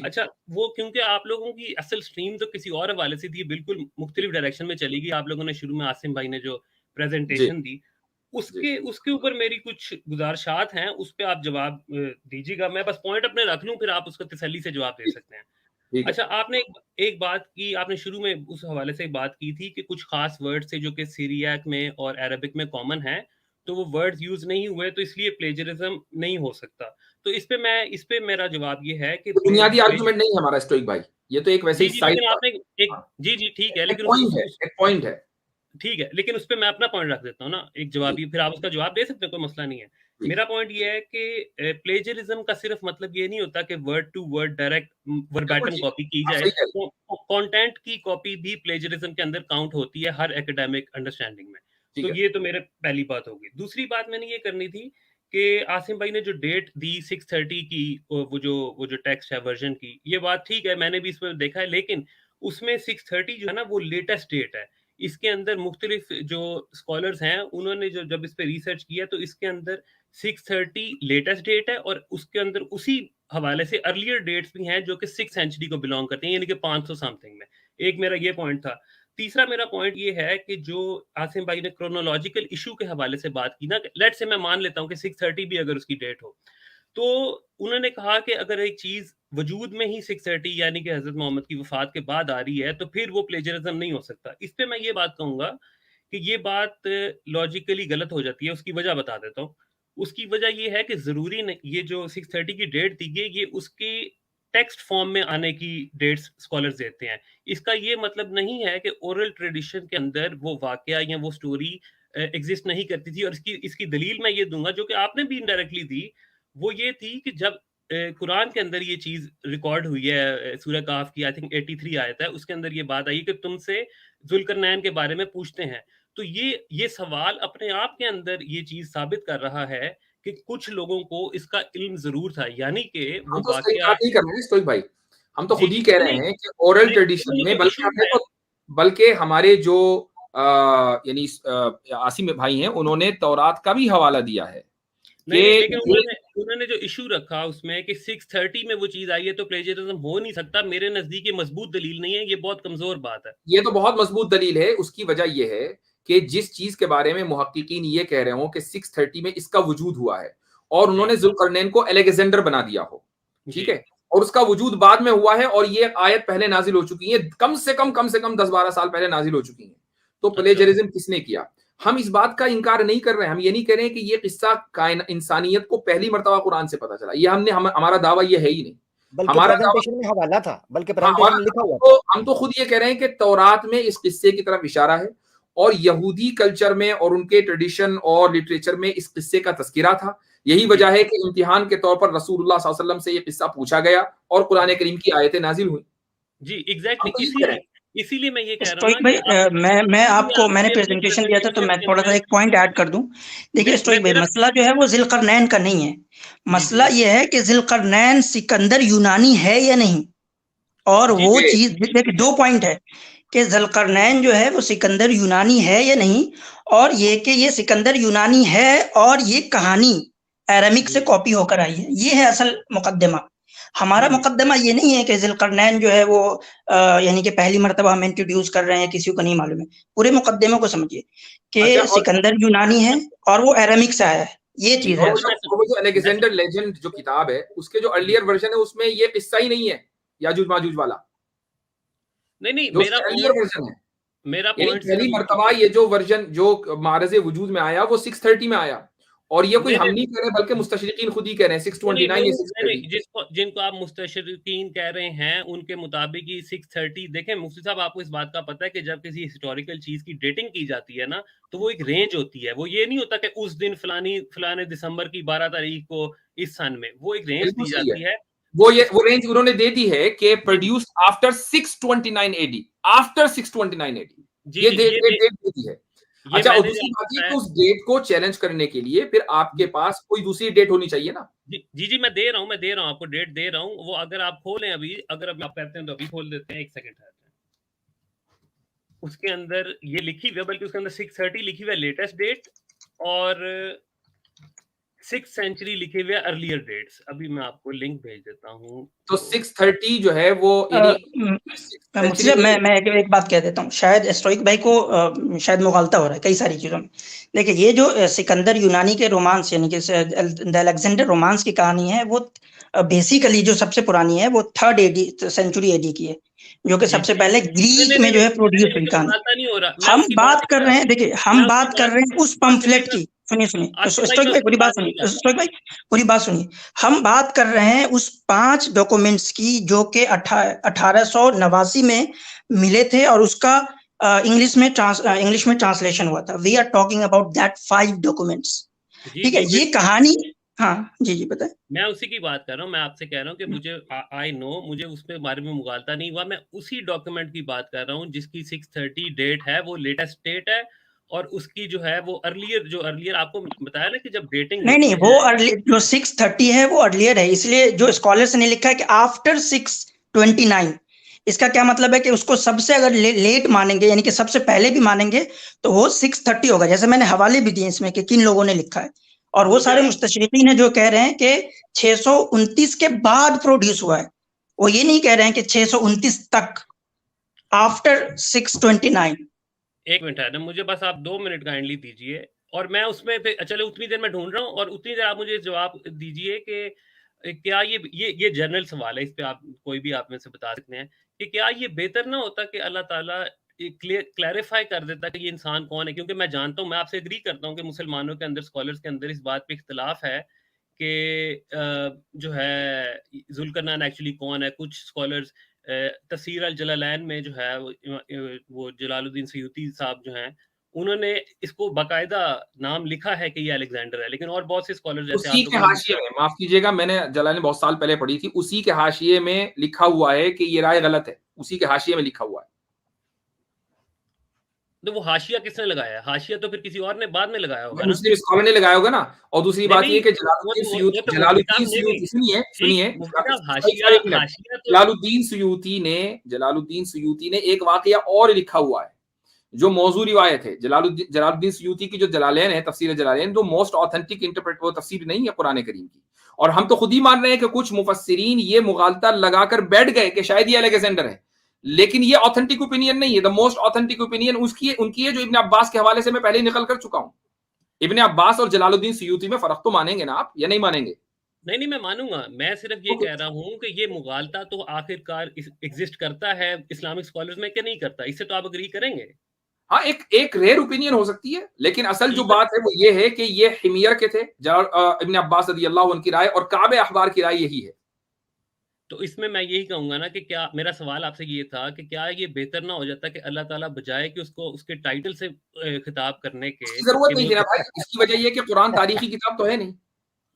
अच्छा, वो क्योंकि आप लोगों की असल स्ट्रीम तो किसी और हवाले से थी, बिल्कुल मुख्तलिफ डायरेक्शन में चली गई। आप लोगों ने शुरू में आसिम भाई ने जो प्रेजेंटेशन दी, उसके ऊपर मेरी कुछ गुजारिशात हैं, उस पे आप जवाब दीजिएगा। मैं बस पॉइंट अपने रख लूं, फिर आप उसको तसल्ली से जवाब दे सकते हैं। अच्छा, आपने एक बात की, आपने शुरू में उस हवाले से एक बात की थी कि कुछ खास वर्ड्स थे जो कि सिरियाक में और अरबिक में कॉमन है, तो वो वर्ड्स यूज नहीं हुए, तो इसलिए प्लेजरिज्म नहीं हो सकता। तो इस पे मेरा जवाब ये है कि बुनियादी आर्गुमेंट नहीं है हमारा स्टोइक भाई, ये तो एक वैसे ही साइड, लेकिन आपने एक जी ठीक है, लेकिन एक पॉइंट है, ठीक है, लेकिन उस पे मैं अपना पॉइंट रख देता हूँ ना, एक जवाबी, फिर आप उसका जवाब दे सकते हैं, कोई मसला नहीं है। मेरा पॉइंट ये है कि प्लेजरिज्म का सिर्फ मतलब ये नहीं होता कि word to word direct verbatim copy की जाए, तो कंटेंट की कॉपी भी प्लेजरिज्म के अंदर काउंट होती है हर एकेडमिक अंडरस्टैंडिंग में। तो ये तो मेरे पहली बात होगी। दूसरी बात मैंने ये करनी थी कि आसिम भाई ने जो डेट दी 630 की, वो जो टेक्स्ट है वर्जन की, ये बात ठीक है, मैंने भी इसमें देखा है, लेकिन उसमें 630 जो है ना, वो लेटेस्ट डेट है। इसके अंदर मुख्तलिफ जो स्कॉलर्स हैं, उन्होंने जो जब इस पे रिसर्च किया, तो इसके अंदर 630 लेटेस्ट डेट है, और उसके अंदर उसी हवाले से अर्लियर डेट्स भी हैं जो कि 6th सेंचुरी को बिलोंग करते हैं, यानी कि 500 समथिंग में। एक मेरा ये पॉइंट था। तीसरा मेरा पॉइंट ये है कि जो आसिम भाई ने क्रोनोलॉजिकल इशू के हवाले से बात की ना, लेट से मैं मान लेता हूँ कि 630 भी अगर उसकी डेट हो, तो उन्होंने कहा कि अगर एक चीज वजूद में ही 630 यानी कि हजरत मोहम्मद की वफात के बाद आ रही है, तो फिर वो प्लेजरिज्म नहीं हो सकता। इस पे मैं ये बात कहूंगा कि ये बात लॉजिकली गलत हो जाती है। उसकी वजह बता देता हूँ। उसकी वजह ये है कि जरूरी नहीं, ये जो 630 की डेट दी गई, ये उसकी टेक्स्ट फॉर्म में आने की डेट्स स्कॉलर्स देते हैं। इसका ये मतलब नहीं है कि ओरल ट्रेडिशन के अंदर वो वाकया या वो स्टोरी एग्जिस्ट नहीं करती थी। और इसकी इसकी दलील मैं ये दूंगा, जो कि आपने भी इनडायरेक्टली दी, वो ये थी कि जब कुरान के अंदर ये चीज रिकॉर्ड हुई है, सूरह काफ की आई थिंक 83 आयत है, उसके अंदर ये बात आई कि तुमसे जुल्करनैन के बारे में पूछते हैं। तो ये सवाल अपने आप के अंदर ये चीज साबित कर रहा है कि कुछ लोगों को इसका इल्म जरूर था, यानी कि वो हम तो सही वाकया। बात नहीं कर रहे हैं स्टोइक भाई, हम तो जी खुद ही जी कह रहे नहीं, हैं कि ओरल ट्रेडिशन में, बल्कि हमने तो, बल्कि हमारे जो यानी आसिम भाई हैं, उन्होंने तौरात का भी हवाला दिया है नहीं नहीं, कि लेकिन उन्होंने जो इशू रखा उसमें कि 630 में वो चीज आई है, तो प्लेजरिज्म हो नहीं सकता। मेरे नजदीक ये मजबूत दलील नहीं है, ये बहुत कमजोर बात है। ये तो बहुत मजबूत दलील है। उसकी वजह यह है कि जिस चीज के बारे में मुहक्किकीन ये कह रहे हो कि 630 में इसका वजूद हुआ है, और उन्होंने जुल्करनैन को अलेक्जेंडर बना दिया हो, ठीक है, और उसका वजूद बाद में हुआ है, और ये आयत पहले नाजिल हो चुकी है, कम से कम 10-12 साल पहले नाजिल हो चुकी है। तो प्लेजरिज्म किसने किया? हम इस बात का इनकार नहीं कर रहे हैं, हम ये नहीं कह रहे हैं कि ये किस्सा इंसानियत को पहली मरतबा कुरान से पता चला, ये हमारा दावा ये है ही नहीं। बल्कि प्रेजेंटेशन में हवाला था, बल्कि प्रेजेंटेशन में लिखा हुआ था। हम तो खुद ये कह रहे हैं कि तौरात में इस किस्से की तरफ इशारा है, और यहूदी कल्चर में और उनके ट्रेडिशन और लिटरेचर में इस किस्से का तस्करा था। यही वजह है कि इम्तिहान के तौर पर रसूलुल्लाह सल्लल्लाहु अलैहि वसल्लम से ये किस्सा पूछा गया और कुरान करीम की आयतें नाजिल हुई। जी एग्जैक्टली, इसीलिए मैं ये कह रहा हूँ भाई, मैं आपको, मैंने प्रेजेंटेशन दिया था, तो मैं थोड़ा सा एक पॉइंट ऐड कर दूं। देखिए स्टोइक भाई, मसला जो है वो जिलकरनैन का नहीं है। मसला ये है कि जिलकरनैन सिकंदर यूनानी है या नहीं। और वो चीज देखिए, 2 पॉइंट है कि जुल्करनैन जो है वो सिकंदर यूनानी है या नहीं, और ये कि ये सिकंदर यूनानी है और ये कहानी अरामिक से कॉपी होकर आई है। ये है असल मुकद्दमा। हमारा मुकद्दमा ये नहीं है कि जुल्करनैन जो है वो यानी कि पहली मर्तबा हम इंट्रोड्यूस कर रहे हैं, किसी को नहीं मालूम है। पूरे मुकद्दमे को समझिए कि सिकंदर यूनानी है और वो अरामिक से आया है, ये चीज है। वो जो अलेक्जेंडर लेजेंड जो किताब है, उसके जो अर्लियर वर्जन है, उसमें ये किस्सा ही नहीं है याजूज माजूज वाला। नहीं, मेरा वर्जन है, मेरा पॉइंट पहली मर्तबा ये जो वर्जन जो मारज़े वजूद में आया वो 630 में आया, और ये कोई हम नहीं कह रहे, बल्कि मुस्तशरिकीन खुद ही कह रहे हैं 629 या 630। जिनको आप मुस्तशरिकीन कह रहे हैं, उनके मुताबिक ही 630। देखें मुफ्ती साहब, आपको इस बात का पता है कि जब किसी हिस्टोरिकल चीज की डेटिंग की जाती है ना, तो वो एक रेंज होती है। वो ये नहीं होता कि उस दिन फलाने दिसंबर की 12 तारीख को इस सन में, वो एक रेंज दी जाती है। वो रेंज उन्होंने दे दी है कि produced after 629 AD, after 629 AD, ये डेट दे दी है। अच्छा, और दूसरी बात ये कि उस डेट को चैलेंज करने के लिए फिर आपके पास कोई दूसरी डेट होनी चाहिए ना। जी मैं दे रहा हूँ आपको डेट दे रहा हूँ। वो अगर आप खोलें अभी, अगर आप कहते हैं तो अभी खोल देते हैं, एक सेकंड है। उसके अंदर ये लिखी हुई है, बल्कि उसके अंदर 630 लिखी हुई है लेटेस्ट डेट, और 6th सेंचुरी लिखे हुए अर्लियर डेट्स, अभी मैं आपको लिंक भेज देता हूँ। तो 630 जो है वो यानी मुझसे मैं एक बात कह देता हूँ, शायद स्टोइक भाई को शायद मुगालता हो रहा है कई सारी चीजों में। देखिए ये जो सिकंदर यूनानी के रोमांस यानी कि द अलेक्जेंडर रोमांस की कहानी है, वो बेसिकली जो सबसे पुरानी है वो 3rd सेंचुरी एडी की है, जो कि सबसे पहले ग्रीक में जो है प्रोड्यूस हुई कहानी। हम बात कर रहे हैं, देखिए हम बात कर रहे हैं उस पंफलेट की, सुनिए स्टोइक भाई पूरी बात सुनिए, स्टोइक भाई पूरी बात सुनिए। हम बात कर रहे हैं उस 5 डॉक्यूमेंट्स की जो कि 1889 में मिले थे और उसका इंग्लिश में ट्रांसलेशन हुआ था। We are talking about that 5 documents, ठीक है। ये कहानी, हाँ जी बताएं। मैं उसी की बात कर रहा हूँ, मैं आपसे कह रहा हूँ कि मुझे आई नो मुझे उसके बारे में मुगालता नहीं हुआ, मैं उसी डॉक्यूमेंट की बात कर रहा हूँ जिसकी 630 डेट है, वो लेटेस्ट डेट है, और उसकी जो है वो अर्लियर आपको बताया ना कि जब डेटिंग नहीं वो जो 630 है वो अर्लियर है, इसलिए जो स्कॉलर्स ने लिखा है कि आफ्टर 629, इसका क्या मतलब है कि उसको सबसे अगर लेट मानेंगे यानी कि सबसे पहले भी मानेंगे तो वो 630 होगा। जैसे मैंने हवाले भी दिए इसमें कि किन लोगों ने लिखा है, और वो सारे मुस्तशरिकीन है जो कह रहे हैं कि 629 के बाद प्रोड्यूस हुआ है, वो ये नहीं कह रहे हैं कि 629 तक, आफ्टर 629। एक मिनट है ना, मुझे बस आप 2 मिनट काइंडली दीजिए, और मैं उसमें चलो उतनी देर मैं ढूंढ रहा हूँ, और उतनी देर आप मुझे जवाब दीजिए कि क्या ये जनरल सवाल है, इस पे आप कोई भी आप में से बता सकते हैं कि क्या ये बेहतर ना होता कि अल्लाह ताला क्लैरिफाई कर देता कि ये इंसान कौन है। क्योंकि मैं जानता हूँ, मैं आपसे एग्री करता हूँ कि मुसलमानों के अंदर, स्कॉलर्स के अंदर इस बात पे इख्तलाफ है कि जो है जुल्करनैन एक्चुअली कौन है। कुछ स्कॉलर्स तफसीर अल जलालैन में जो है वो जलालुद्दीन सयूती साहब जो हैं, उन्होंने इसको बाकायदा नाम लिखा है कि ये अलेक्जेंडर है, लेकिन और बहुत से स्कॉलर जैसे उसी के हाशिए में, माफ कीजिएगा मैंने जलालैन बहुत साल पहले पढ़ी थी, उसी के हाशिए में लिखा हुआ है कि ये राय गलत है, उसी के हाशिए में लिखा हुआ है। तो वो हाशिया किसने लगाया है? हाशिया तो फिर किसी और ने बाद में लगाया होगा ना, मुस्लिम स्कॉलर ने लगाया होगा ना। और दूसरी बात ये कि जलालुद्दीन सयूती ने एक वाकया और लिखा हुआ है जो मौजू रिवायत है। जलालुद्दीन सयूती की जो जलालैन है, तफसीर जलालैन, जो मोस्ट ऑथेंटिक इंटरप्रेट वो तफसीर नहीं है कुरान करीम की। और हम तो खुद ही मान रहे हैं कि कुछ मुफस्सिरीन ये मुगालता लगाकर बैठ गए कि शायद ये अलेक्जेंडर है, लेकिन ये ऑथेंटिक ओपिनियन नहीं है। द मोस्ट ऑथेंटिक ओपिनियन उनकी है जो इब्न अब्बास के हवाले से मैं पहले निकल कर चुका हूं। इब्न अब्बास और जलालुद्दीन सयूती में फर्क तो मानेंगे ना आप, या नहीं मानेंगे? नहीं मैं मानूंगा। मैं सिर्फ ये कह रहा हूं कि ये मुगालता तो आखिरकार एग्जिस्ट करता है इस्लामिक स्कॉलर्स में, क्या नहीं करता? इससे तो आप अग्री करेंगे। हाँ, एक रेयर ओपिनियन हो सकती है, लेकिन असल जो बात है वो ये है कि ये हिमियर के थे इब्न अब्बास रज़ियल्लाहु अन्हु की राय और काबे अखबार की राय यही है। तो इसमें मैं यही कहूंगा ना कि क्या, मेरा सवाल आपसे ये था कि क्या ये बेहतर ना हो जाता कि अल्लाह ताला बजाय कि उसको उसके टाइटल से खिताब करने के, जरूरत नहीं थी ना भाई। इसकी वजह ये कि कुरान तारीखी किताब तो है नहीं।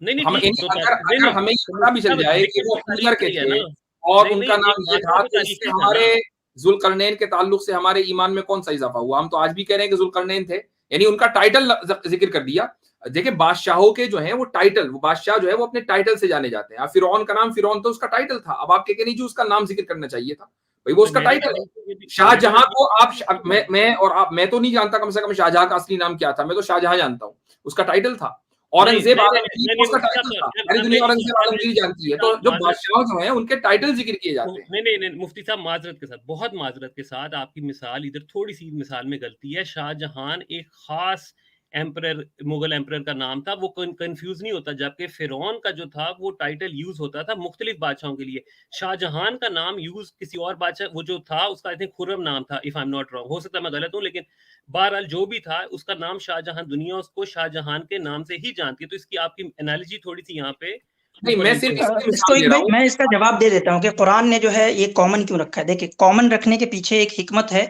अगर हमें ये पता भी चल जाए कि वो हिमियर के थे और उनका नाम ये था, तो इससे हमारे जुल्करनैन के ताल्लुक से हमारे ईमान में कौन सा इजाफा हुआ? हम तो आज भी कह रहे हैं कि जुल्करनैन थे, यानी उनका टाइटल जिक्र कर दिया। देखिए बादशाहों के जो हैं वो टाइटल, वो बादशाह जो है वो अपने टाइटल से जाने जाते हैं। फिरौन का नाम फिरौन तो उसका टाइटल था, अब आप कह नहीं जो उसका नाम जिक्र करना चाहिए था भाई, वो उसका टाइटल है। शाहजहां को आप मैं तो नहीं जानता, कम से कम शाहजहां का असली नाम क्या था, मैं तो शाहजहां जानता हूँ, उसका टाइटल था। औरंगजेब आलमगीर उसका टाइटल था, सारी दुनिया औरंगजेब आलमगीर जानती है। तो जो बादशाह जो हैं उनके टाइटल जिक्र किए जाते हैं। नहीं मुफ्ती साहब, माजरत के साथ, बहुत माजरत के साथ, आपकी मिसाल इधर थोड़ी सी मिसाल में गलती है। शाहजहां एक खास एम्परर, मुगल एम्परर का नाम था, वो कंफ्यूज नहीं होता। जबकि फिरौन का जो था वो टाइटल यूज होता था मुख्तलिफ बादशाहों के लिए। शाहजहां का नाम यूज किसी और बादशाह, वो जो था उसका आई थिंक खुर्रम नाम था, if I am not wrong, हो सकता है मैं गलत हूं, लेकिन बहरहाल जो भी था उसका नाम शाहजहां, दुनिया उसको शाहजहां के नाम से ही जानती है। तो इसकी आपकी एनालॉजी थोड़ी सी यहाँ पे नहीं, मैं इसका जवाब दे देता हूँ कि कुरान ने जो है ये कॉमन क्यों रखा है। देखिए कॉमन रखने के पीछे एक हिकमत है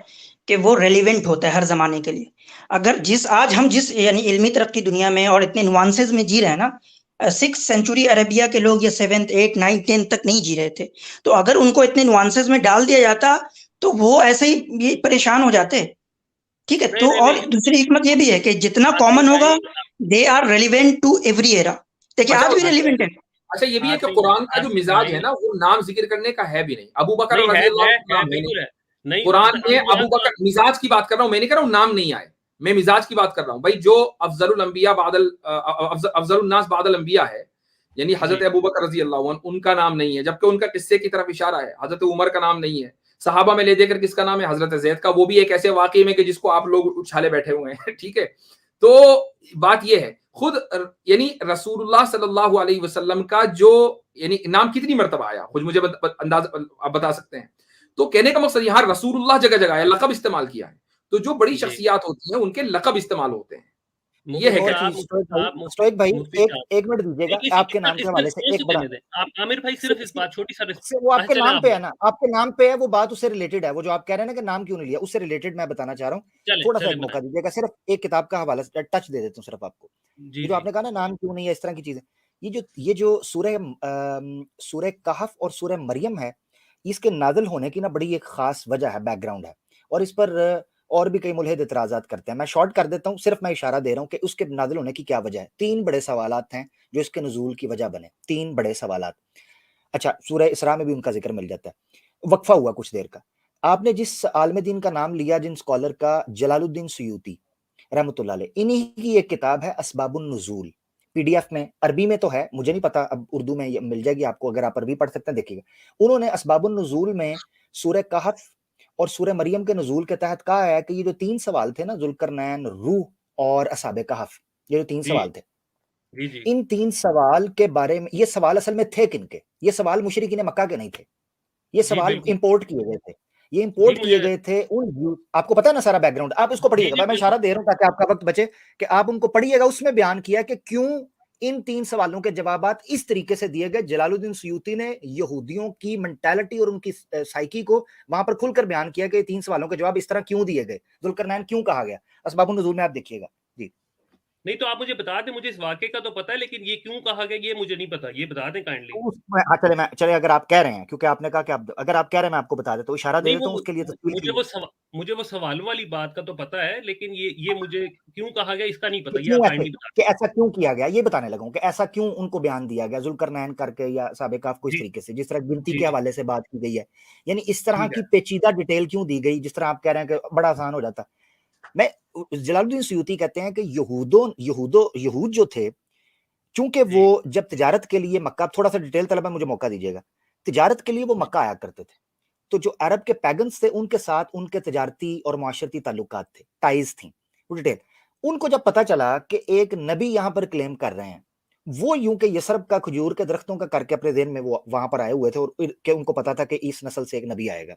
कि वो रेलिवेंट होता है हर जमाने के लिए। अगर आज हम जिस यानी इल्मी तरक्की दुनिया में और इतने नुआंसेस में जी रहे हैं ना, 6th सेंचुरी अरेबिया के लोग ये 7th 8th 9th 10th तक नहीं जी रहे थे। तो अगर उनको इतने नुआंसेस में डाल दिया जाता तो वो ऐसे ही ये परेशान हो जाते, ठीक है। तो और दूसरी हिकमत ये भी है कि जितना कॉमन होगा they are relevant to every era. देखिए आज भी रेलिवेंट है। अच्छा ये भी है कि कुरान का जो मिजाज है ना वो नाम जिक्र करने का है भी नहीं। अबू बकर रज़ियल्लाहु अन्हु, कुरान में अबू बकर, मिजाज की बात कर रहा हूं, मैं नहीं कर रहा हूं नाम नहीं आए। मैं मिजाज की बात कर रहा हूँ भाई। जो अफजलुल अंबिया बादल अफजलुन नास बादल अंबिया है, यानी हजरत अबू बकर रजी अल्लाह अन्हु, उनका नाम नहीं है, जबकि उनका किस्से की तरफ इशारा है। हजरत उमर का नाम नहीं है। सहाबा में ले देकर किसका नाम है? हजरत जैद का, वो भी एक ऐसे वाकई में कि जिसको आप लोग उछाले बैठे हुए हैं। ठीक है, तो बात ये है, खुद यानी रसूलुल्लाह सल्लल्लाहु अलैहि वसल्लम का जो यानी नाम कितनी मरतबा आया, खुद मुझे अंदाज आप बता सकते हैं? तो कहने का मकसद यहाँ रसूलुल्लाह जगह जगह आया, लक़ब इस्तेमाल किया है। तो जो बड़ी शख्सियात होती हैं उनके लक़ब इस्तेमाल होते हैं। ये है क्या? स्टोइक भाई एक मिनट दीजिएगा, आपके नाम के हवाले से एक बड़ा, आप आमिर भाई सिर्फ इस बात छोटी सा वो आपके नाम पे है ना, आपके नाम पे है, वो बात उससे रिलेटेड है। वो जो आप कह रहे हैं ना कि नाम क्यों नहीं लिया, उससे रिलेटेड मैं बताना चाह रहा हूँ। थोड़ा सा एक मौका दीजिएगा, सिर्फ एक किताब का हवाला टच दे देता हूँ सिर्फ आपको। जो आपने कहा ना नाम क्यों नहीं है, इस तरह की चीजें, ये जो सूरह कहफ और सूरह मरियम है, इसके नाज़िल होने की ना बड़ी एक खास वजह है, बैकग्राउंड है, और इस पर और भी कई मुल्हिद इतराज़ात करते हैं। मैं शॉर्ट कर देता हूँ, सिर्फ मैं इशारा दे रहा हूँ कि उसके नाज़िल होने की क्या वजह है। 3 बड़े सवालात हैं जो इसके नुज़ूल की वजह बने, 3 बड़े सवालात। अच्छा, सूरह इसरा में भी उनका जिक्र मिल जाता है। वक्फा हुआ कुछ देर का। आपने जिस आलिम दीन का नाम लिया, जिन स्कॉलर का, जलालुद्दीन सुयूती रहमतुल्लाह अलैह, इन्हीं की एक किताब है अस्बाबुन नुज़ूल, पीडीएफ में, अरबी में तो है, मुझे नहीं पता अब उर्दू में मिल जाएगी आपको, अगर आप अरबी पढ़ सकते हैं देखिएगा। उन्होंने अस्बाबुन नुज़ूल में सूरह कहफ और सूरह मरियम के नुज़ूल के तहत कहा है कि ये जो 3 सवाल थे ना, ज़ुल्करनैन, रूह और असहाबे कहफ, ये जो 3 सवाल थे, इन 3 सवाल के बारे में, ये सवाल असल में थे किनके? ये सवाल मुशरिकीन मक्का के नहीं थे, ये सवाल इंपोर्ट किए गए थे। ये इंपोर्ट किए गए थे उन, आपको पता है ना सारा बैकग्राउंड, आप इसको पढ़िएगा। मैं इशारा दे रहा हूं ताकि आपका वक्त बचे, कि आप उनको पढ़िएगा। उसमें बयान किया कि क्यों इन 3 सवालों के जवाबात इस तरीके से दिए गए। जलालुद्दीन सुयूती ने यहूदियों की मेंटालिटी और उनकी साइकी को वहां पर खुलकर बयान किया कि 3 सवालों के जवाब इस तरह क्यों दिए गए, जुल्करनैन क्यों कहा गया। अस्बाबुन नुज़ूल में आप देखिएगा जी। नहीं तो आप मुझे बता दें, मुझे इस वाक़े का तो पता है, लेकिन ये क्यों कहा गया ये मुझे नहीं पता, ये बता दें काइंडली। चले अगर आप कह रहे हैं, क्योंकि आपने कहा कि आप, अगर आप कह रहे हैं मैं आपको बता देता हूँ, इशारा दे देता हूँ उसके लिए। मुझे वो सवालों वाली बात का तो पता है, लेकिन ये मुझे क्यों कहा गया इसका नहीं पता। कि ऐसा क्यों किया गया, ये बताने लगा कि ऐसा क्यों उनको बयान दिया गया जुल्करनैन करके या साबे काफ को, इस तरीके से, जिस तरह गिनती के हवाले से बात की गई है, यानी इस तरह की पेचीदा डिटेल क्यों दी गई, जिस तरह आप कह रहे हैं कि बड़ा आसान हो जाता। मैं जलालुद्दीन सुयूती कहते हैं कि यहूद जो थे, चूंकि वो जब तिजारत के लिए मक्का, थोड़ा सा डिटेल तलब है, मुझे मौका दीजिएगा, तिजारत के लिए वो मक्का आया करते थे, तो जो अरब के पैगन्स थे उनके साथ उनके तिजारती और माशरती ताल्लुकात थे, टाइज थी, वो डिटेल। उनको जब पता चला कि एक नबी यहां पर क्लेम कर रहे हैं, वो यूं के यसरब का खजूर के दरख्तों का करके अपने ज़हन में वो वहां पर आए हुए थे, और कि उनको पता था कि इस नस्ल से एक नबी आएगा,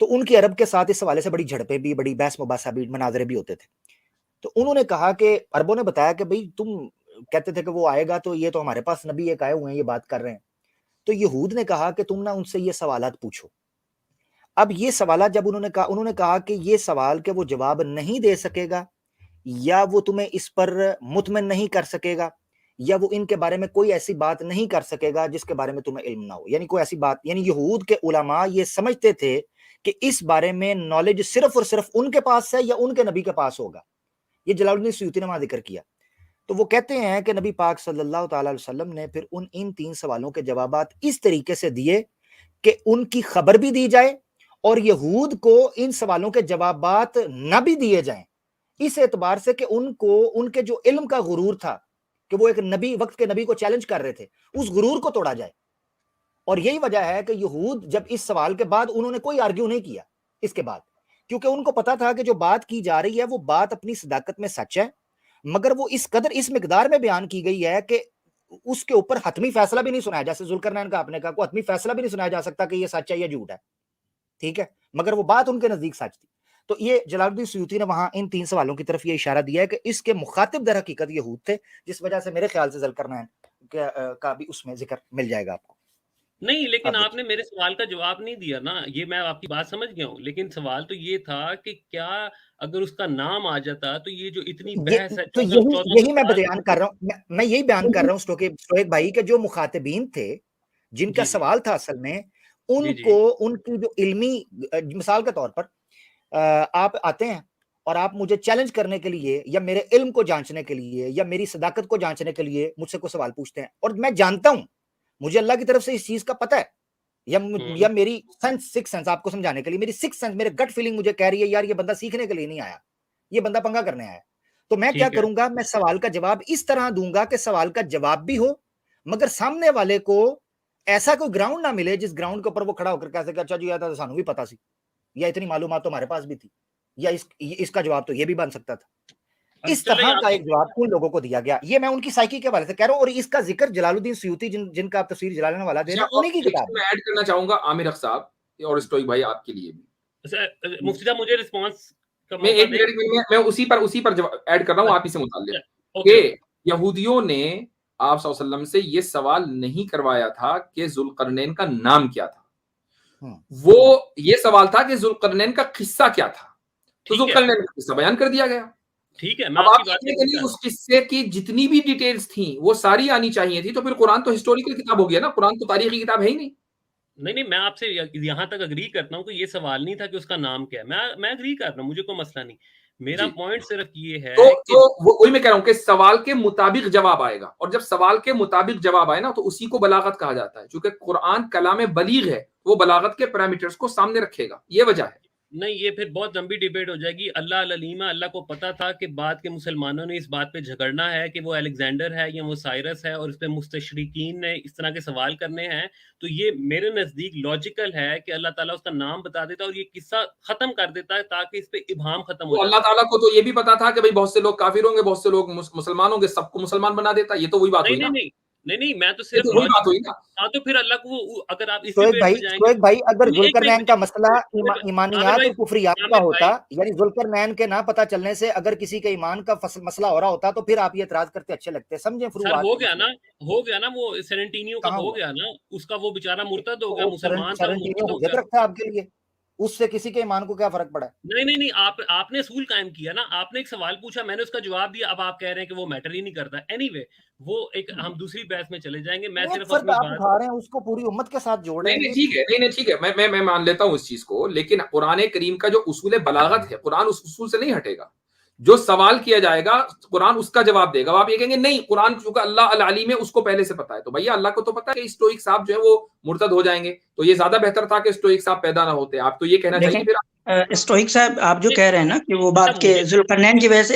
तो उनकी अरब के साथ इस हवाले से बड़ी झड़पें भी, बड़ी बहस मुबासा भी, मनाजरे भी होते थे। तो उन्होंने कहा कि अरबों ने बताया कि भाई तुम कहते थे कि वो आएगा, तो ये तो हमारे पास नबी एक आए हुए हैं, ये बात कर रहे हैं। तो यहूद ने कहा कि तुम ना उनसे ये सवालात पूछो। अब ये सवाल जब उन्होंने कहा कि ये सवाल के वो जवाब नहीं दे सकेगा, या वो तुम्हें इस पर मुतमिन नहीं कर सकेगा, या वो इनके बारे में कोई ऐसी बात नहीं कर सकेगा जिसके बारे में तुम्हें इल्म ना हो, यानी कोई ऐसी बात, यानी यहूद के उलमा ये समझते थे कि इस बारे में नॉलेज सिर्फ और सिर्फ उनके पास है या उनके नबी के पास होगा। ये जलालुद्दीन सुयूती ने वहां जिक्र किया। तो वो कहते हैं कि नबी पाक सल्लल्लाहु अलैहि वसल्लम ने फिर इन 3 सवालों के जवाबात इस तरीके से दिए कि उनकी खबर भी दी जाए और यहूद को इन सवालों के जवाबात न भी दिए जाएं, इस एतबार से कि उनको उनके जो इल्म का गुरूर था कि वो एक नबी, वक्त के नबी को चैलेंज कर रहे थे, उस गुरूर को तोड़ा जाए। और यही वजह है कि यहूद जब इस सवाल के बाद उन्होंने कोई आर्ग्यू नहीं किया इसके बाद, क्योंकि उनको पता था कि जो बात की जा रही है वो बात अपनी सदाकत में सच है, मगर वो इस कदर इस मिकदार में बयान की गई है कि उसके ऊपर हतमी फैसला भी नहीं सुनाया, जैसे जुल्करनैन का आपने कहा, को हतमी फैसला भी नहीं सुनाया जा सकता कि ये सच है या झूठ है, ठीक है, मगर वो बात उनके नजदीक सच थी। तो ये जलालुद्दीन सुयूती ने वहां इन 3 सवालों की तरफ ये इशारा दिया है कि इसके मुखातिब दर हकीकत यहूद थे, जिस वजह से मेरे ख्याल से जुल्करनैन का भी उसमें जिक्र मिल जाएगा आपको। नहीं, लेकिन आपने मेरे सवाल का जवाब नहीं दिया ना, ये मैं आपकी बात समझ गया हूँ, लेकिन सवाल तो ये था कि क्या अगर उसका नाम आ जाता तो ये जो इतनी बहस है, तो यही मैं बयान कर रहा हूँ, मैं यही बयान कर रहा हूँ स्टोइक भाई के जो मुखातिबीन थे, जिनका सवाल था असल में, उनको उनकी जो इल्मी, मिसाल के तौर पर आप आते हैं और आप मुझे चैलेंज करने के लिए या मेरे इल्म को जांचने के लिए या मेरी सदाकत को जांचने के लिए मुझसे कोई सवाल पूछते हैं, और मैं जानता हूं, मुझे अल्लाह की तरफ से इस चीज का पता है, या मेरी सिक्स सेंस, आपको समझाने के लिए मेरी सिक्स सेंस, मेरे गट फीलिंग मुझे कह रही है यार ये बंदा सीखने के लिए नहीं आया, ये बंदा पंगा करने आया है। तो मैं क्या ठीक है। करूंगा, मैं सवाल का जवाब इस तरह दूंगा कि सवाल का जवाब भी हो, मगर सामने वाले को ऐसा कोई ग्राउंड ना मिले जिस ग्राउंड के ऊपर वो खड़ा होकर कह सके अच्छा जी, तो सानू भी पता सी, या इतनी मालूमात तो हमारे पास भी थी, या इसका जवाब तो ये भी बन सकता था। इस तरह का एक जवाब उन लोगों को दिया गया। ये मैं उनकी साइकी के हवाले से कह रहा हूं, और इसका जिक्र जलालुद्दीन सयूती जिनका आप तफसीर जलालने वाला दे रहे हैं, उन्हीं की किताब मैं ऐड करना चाहूंगा आमिर अख्तर साहब और स्टोइक भाई आपके लिए भी। मुफ्ती साहब मुझे रिस्पांस का मैं मौका एक मिनट मैं उसी पर ऐड कर रहा हूं आप ही से मुताल्लिक ओके। कि यहूदियों ने आप सल्लल्लाहु अलैहि वसल्लम से ये सवाल नहीं करवाया था कि जुल्करनैन का नाम क्या था, वो ये सवाल था कि जुल्करनैन का किस्सा क्या था, तो जुल्करनैन का किस्सा बयान कर दिया गया। ठीक है, अब आप देखिए उस किस्से की जितनी भी डिटेल्स थी वो सारी आनी चाहिए थी, तो फिर कुरान तो हिस्टोरिकल किताब हो गया ना, कुरान तो तारीखी किताब है ही नहीं। नहीं, मैं आपसे यहाँ तक अग्री करता हूँ कि ये सवाल नहीं था कि उसका नाम क्या है, मैं अग्री कर रहा हूँ, मुझे कोई मसला नहीं। मेरा पॉइंट सिर्फ ये है तो वही मैं कह रहा हूँ कि सवाल के मुताबिक जवाब आएगा, और जब सवाल के मुताबिक जवाब आए ना तो उसी को बलागत कहा जाता है, क्योंकि कुरान कलाम बलीग है, वो बलागत के पैरामीटर्स को सामने रखेगा, ये वजह है। नहीं, ये फिर बहुत लंबी डिबेट हो जाएगी। अल्लाह अलीमा, अल्लाह को पता था कि बाद के मुसलमानों ने इस बात पे झगड़ना है कि वो अलेक्जेंडर है या वो साइरस है, और इस पे मुस्तशरीकीन ने इस तरह के सवाल करने हैं। तो ये मेरे नजदीक लॉजिकल है कि अल्लाह ताला उसका नाम बता देता और ये किस्सा खत्म कर देता है ताकि इस पे इबाम खत्म हो जाए। अल्लाह ताला को तो ये भी पता था कि भाई बहुत से लोग काफिर होंगे, बहुत से लोग मुसलमान होंगे, सबको मुसलमान बना देता। ये तो वही बात हुई ना। नहीं, मैं तो सिर्फ वही बात हुई ना। हाँ, तो फिर अल्लाह को अगर आप इस शोएब भाई अगर जुल्करनैन का मसला ईमानियात और कुफरियात का होता, यानी जुल्करनैन के ना पता चलने से अगर किसी के ईमान का मसला हो रहा होता, तो फिर आप ये एतराज करते अच्छे लगते। समझे सर, हो गया ना वो सेरेंटिनियो का हो गया ना, उसका वो बेचारा मुर्तद हो गया, मुसलमान था, सेरेंटिनियो हुज्जत रखता है आपके लिए, उससे किसी के ईमान को क्या फर्क पड़ा? नहीं, आपने असूल कायम किया ना, आपने एक सवाल पूछा, मैंने उसका जवाब दिया, अब आप कह रहे हैं कि वो मैटर ही नहीं करता। एनीवे, वो एक हम दूसरी बहस में चले जाएंगे। मैं सिर्फ अपनी बात उठा रहे हैं, उसको पूरी उम्मत के साथ जोड़ रहे हैं। नहीं ठीक है, मैं मान लेता हूं इस चीज को, लेकिन कुरान करीम का जो उसूल बलागत है, कुरान उस उसूल से नहीं हटेगा। जो सवाल किया जाएगा कुरान उसका जवाब देगा। आप ये कहेंगे नहीं, कुरान चूंकि अल्लाह अल अलीम है, उसको पहले से पता है, तो भैया अल्लाह को तो पता है कि स्टोइक साहब जो है वो मुर्तद हो जाएंगे, तो ये ज्यादा बेहतर था कि स्टोइक साहब पैदा ना होते। आप तो ये कहना चाहिए फिर स्टोइक साहब, आप जो कह रहे हैं ना कि वो बात के जुल्करनैन की वजह से,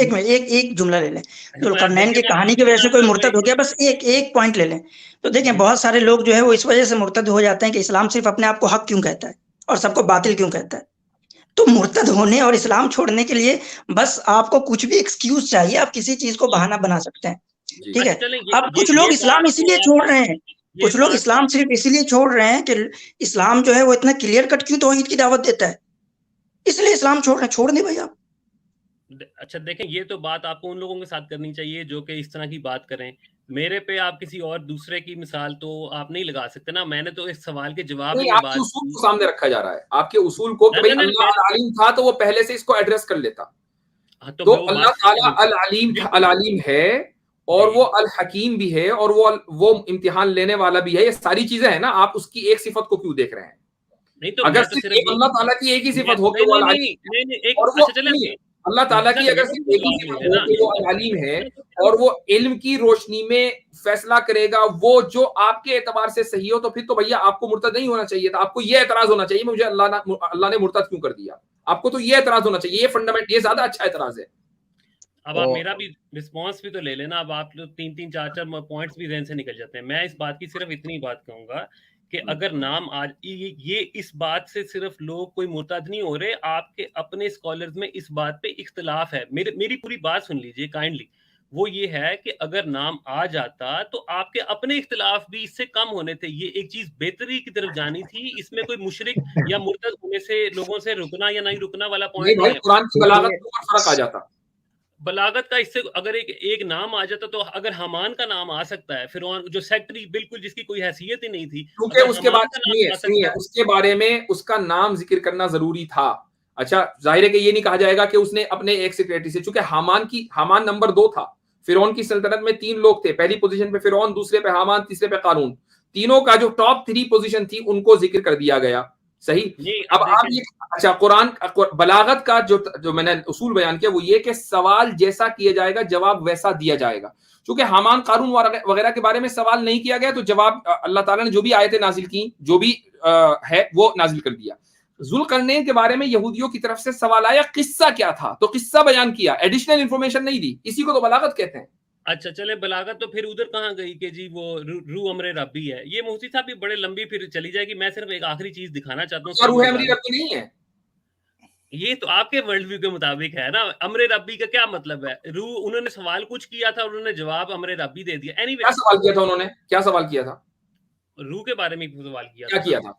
एक जुमला ले लें, जुल्करनैन की कहानी की वजह से कोई मुर्तद हो गया, बस एक पॉइंट ले लें। तो देखें, बहुत सारे लोग जो है वो इस वजह से मुर्तद हो जाते हैं कि इस्लाम सिर्फ अपने आप को हक क्यों कहता है और सबको बातिल क्यों कहता है। तो मुर्तद होने और इस्लाम छोड़ने के लिए बस आपको कुछ भी एक्सक्यूज चाहिए, आप किसी चीज को बहाना बना सकते हैं, ठीक है। अब कुछ लोग इस्लाम इसीलिए छोड़ रहे हैं, कुछ लोग इस्लाम सिर्फ इसीलिए छोड़ रहे हैं कि इस्लाम जो है वो इतना क्लियर कट क्यों तौहीद की दावत देता है, इसलिए इस्लाम छोड़ रहे हैं। छोड़ दे भाई आप। अच्छा देखें, ये तो बात आपको उन लोगों के साथ करनी चाहिए जो कि इस तरह की बात करें। मेरे पे आप किसी और दूसरे की मिसाल तो आप नहीं लगा सकते ना। मैंने तो इस सवाल के जवाब में आपके उसूल को सामने रखा जा रहा है, आपके उसूल को कि भाई अल्लाह अल अलीम था तो वो पहले से इसको एड्रेस कर लेता। तो अल्लाह ताला अल अलीम है और वो अल हकीम भी है और वो इम्तिहान लेने वाला भी है, ये सारी चीजें हैं ना। आप उसकी एक सिफत को क्यों देख रहे हैं? नहीं तो अगर सिर्फ अल्लाह ताला की एक ही सिफत हो कि वो अल्लाह ताला की अगर सिर्फ एक ही सिफत हो कि वो अल अलीम है और वो इल्म की रोशनी में फैसला करेगा वो जो आपके एतबार से सही हो, तो फिर तो भैया आपको मुर्तद नहीं होना चाहिए था। आपको ये एतराज होना चाहिए मुझे अल्लाह ने मुर्तद क्यों कर दिया। आपको तो ये एतराज होना चाहिए, ये फंडामेंट, ये ज्यादा अच्छा एतराज है। अब आप मेरा भी रिस्पॉन्स भी तो ले लेना। अब आप लोग 3-3 4-4 पॉइंट्स भी ज़हन से निकल जाते हैं। मैं इस बात की सिर्फ इतनी बात कहूंगा कि अगर नाम आज ये इस बात से सिर्फ लोग कोई मुर्तद नहीं हो रहे, आपके अपने स्कॉलर्स में इस बात पे इख्तलाफ है। मेरी पूरी बात सुन लीजिए काइंडली। वो ये है कि अगर नाम आ जाता तो आपके अपने इख्तलाफ भी इससे कम होने थे। ये एक चीज बेहतरी की तरफ जानी थी, इसमें कोई मुशरिक या मुर्तद होने से लोगों से रुकना या नहीं रुकना वाला पॉइंट नहीं है। कुरान की बलागत के ऊपर फर्क आ जाता। बलागत का इससे अगर एक नाम आ जाता, तो अगर हमान का नाम आ सकता है, फिर जो सेक्रेटरी बिल्कुल जिसकी कोई हैसियत ही नहीं थी, क्योंकि उसके बाद सुनिए उसके बारे में उसका नाम जिक्र करना जरूरी था। अच्छा, जाहिर है कि ये नहीं कहा जाएगा कि उसने अपने एक सेक्रेटरी से, चूंकि हामान नंबर 2 था। फिरौन की सल्तनत में 3 लोग थे, पहली पोजीशन पे फिरौन, दूसरे पे हामान, तीसरे पे कारून। तीनों का जो टॉप 3 पोजीशन थी उनको जिक्र कर दिया गया। सही। अब आप ये, अच्छा, कुरान बलागत का जो मैंने उसूल बयान किया वो ये कि सवाल जैसा किया जाएगा जवाब वैसा दिया जाएगा। क्योंकि हामान कारून वगैरह के बारे में सवाल नहीं किया गया, तो जवाब अल्लाह ताला ने जो भी आयतें नाजिल की, जो भी है वो नाजिल कर दिया। जुल्करनैन के बारे में यहूदियों की तरफ से सवाल आया, किस्सा क्या था, तो किस्सा बयान किया, एडिशनल इंफॉर्मेशन नहीं दी, इसी को तो बलागत कहते हैं। अच्छा चले बलागत तो फिर उधर कहाँ गई कि जी वो रू अमरे रब्बी है। ये मुफ्ती साहब भी बड़े लंबी फिर चली जाएगी। मैं सिर्फ एक आखिरी चीज दिखाना चाहता हूँ। रूह अमरी रब्बी नहीं है, ये तो आपके वर्ल्ड व्यू के मुताबिक है ना। अमरे रब्बी का क्या मतलब है? रूह, उन्होंने सवाल कुछ किया था, उन्होंने जवाब अमरे रब्बी दे दिया। एनीवे, क्या सवाल किया था उन्होंने, क्या सवाल किया था, रूह के बारे में सवाल किया क्या था। किया था,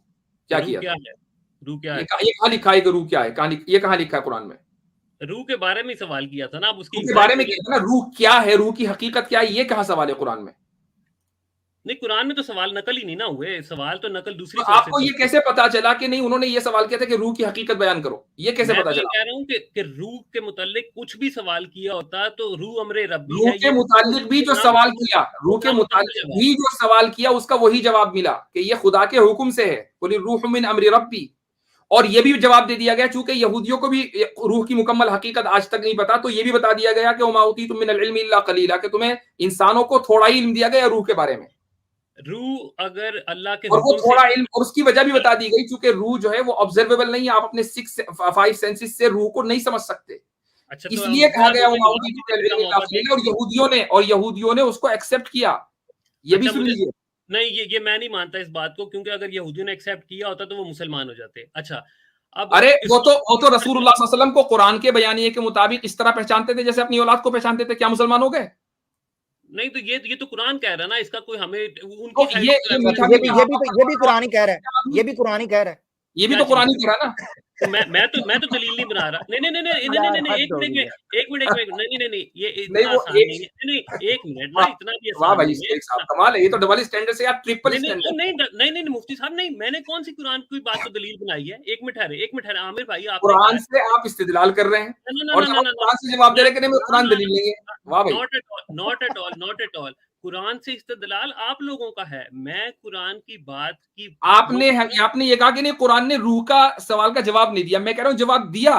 क्या रूह किया क्या था? है? रूह क्या है? ये कहाँ लिखा है कि रूह क्या है, ये कहाँ लिखा है कुरान में? रूह के बारे में सवाल किया था ना। अब उसकी रूह के बारे में किया था ना, रूह क्या है, रूह की हकीकत क्या है, ये कहाँ सवाल है कुरान में? नहीं, कुरान में तो सवाल नकल ही नहीं ना हुए। सवाल तो नकल दूसरी तो आपको ये कैसे पता चला कि नहीं उन्होंने ये सवाल किया था कि रूह की हकीकत बयान करो, ये कैसे मैं पता तो ये चला? कह रहा हूँ कि रूह के मुतालिक कुछ भी सवाल किया होता तो रूह अमरे रब्बी रूह है। के मुतालिक भी जो सवाल किया, रूह के मुतालिक भी जो सवाल किया उसका वही जवाब मिला कि ये खुदा के हुक्म से है, कुल रूह मिन अमरी रब्बी। और ये भी जवाब दे दिया गया, चूंकि यहूदियों को भी रूह की मुकम्मल हकीकत आज तक नहीं पता, तो ये भी बता दिया गया कि वमा ऊतीतुम मिनल इल्मि इल्ला कलीला, कि तुम्हें इंसानों को थोड़ा ही इल्म दिया गया रूह के बारे में। रूह अगर अल्लाह के और वो हुक्म थोड़ा से, इल्म, और उसकी वजह भी बता दी गई, चूंकि रूह जो है वो ऑब्जर्वेबल नहीं है, आप अपने 5 सेंसेस से रूह को नहीं समझ सकते, अच्छा तो इसलिए कहा गया वो जवाब देने का मौका दें। और यहूदियों ने उसको एक्सेप्ट किया। ये भी अच्छा, सुन लीजिए। नहीं, ये मैं नहीं मानता इस बात को, क्योंकि अगर यहूदियों ने एक्सेप्ट किया होता तो वो मुसलमान हो जाते। अच्छा, अब अरे वो तो रसूलुल्लाह सल्लल्लाहु अलैहि वसल्लम को कुरान के बयानिए के मुताबिक इस तरह पहचानते थे जैसे अपनी औलाद को पहचानते थे, क्या मुसलमान हो गए? नहीं, तो ये तो कुरान कह रहा है ना, इसका कोई हमें तो उनकी साइड ये से मीठा ये भी कुरान ही कह रहा है, ये भी कुरान ही कह रहा है। ये भी क्या तो कुरान ही चीज़? कह रहा ना। तो मैं तो दलील नहीं बना रहा। नहीं, यार एक हद हो मिनट, गई है। एक मिनट, नहीं, ये नहीं इतना वो आसान नहीं है। नहीं, एक मिनट ना, वाह इतना भी वाह आसान भाई, नहीं है। शेख साहब कमाल है, ये तो डबल स्टैंडर्ड से यार ट्रिपल नहीं, स्टैंडर्ड। मुफ्ती साहब नहीं, मैंने कौन सी कुरान की बात को दलील बनाई है? एक मिनट ठहरे, आमिर भाई आपने कुरान कहा से आप इस्तेदलाल कर रहे हैं और जब आप कुरान से जवाब दे रहे हैं कि नहीं कुरान दलील नहीं है। वाह भाई, नॉट एट ऑल। कुरान से इस्तेदलाल आप लोगों का है। मैं कुरान की बात की आपने ये कहा कि नहीं कुरान ने रूह का सवाल का जवाब नहीं दिया, मैं कह रहा हूं जवाब दिया,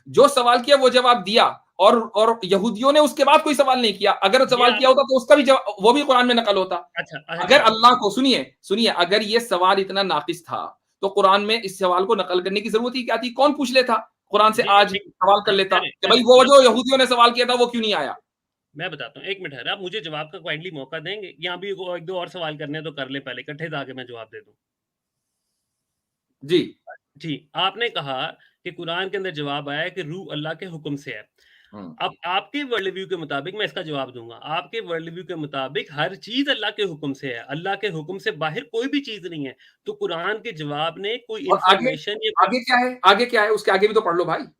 जो सवाल किया वो जवाब दिया, और यहूदियों ने उसके बाद कोई सवाल नहीं किया। अगर सवाल किया होता तो उसका भी जवाब, वो भी कुरान में नकल होता। अच्छा, अगर अल्लाह को सुनिए अगर ये सवाल इतना नाकिस था तो कुरान में इस सवाल को नकल करने की जरूरत ही क्या थी? कौन पूछ लेता कुरान से, आज सवाल कर लेता कि भाई वो जो यहूदियों ने सवाल किया था वो क्यों नहीं आया। मैं बताता हूँ, एक मिनट है, आप मुझे जवाब का काइंडली मौका देंगे? यहाँ भी एक दो और सवाल करने हैं तो कर ले पहले, इकट्ठे ताकि मैं जवाब दे दूं। जी, आपने कहा कि कुरान के अंदर जवाब आया कि रूह अल्लाह के हुक्म से है। अब आपके वर्ल्ड व्यू के मुताबिक मैं इसका जवाब दूंगा। आपके वर्ल्ड व्यू के मुताबिक हर चीज अल्लाह के हुक्म से है, अल्लाह के हुक्म से बाहर कोई भी चीज नहीं है। तो कुरान के जवाब ने कोई और इंफॉर्मेशन आगे क्या है उसके आगे भी तो पढ़ लो भाई।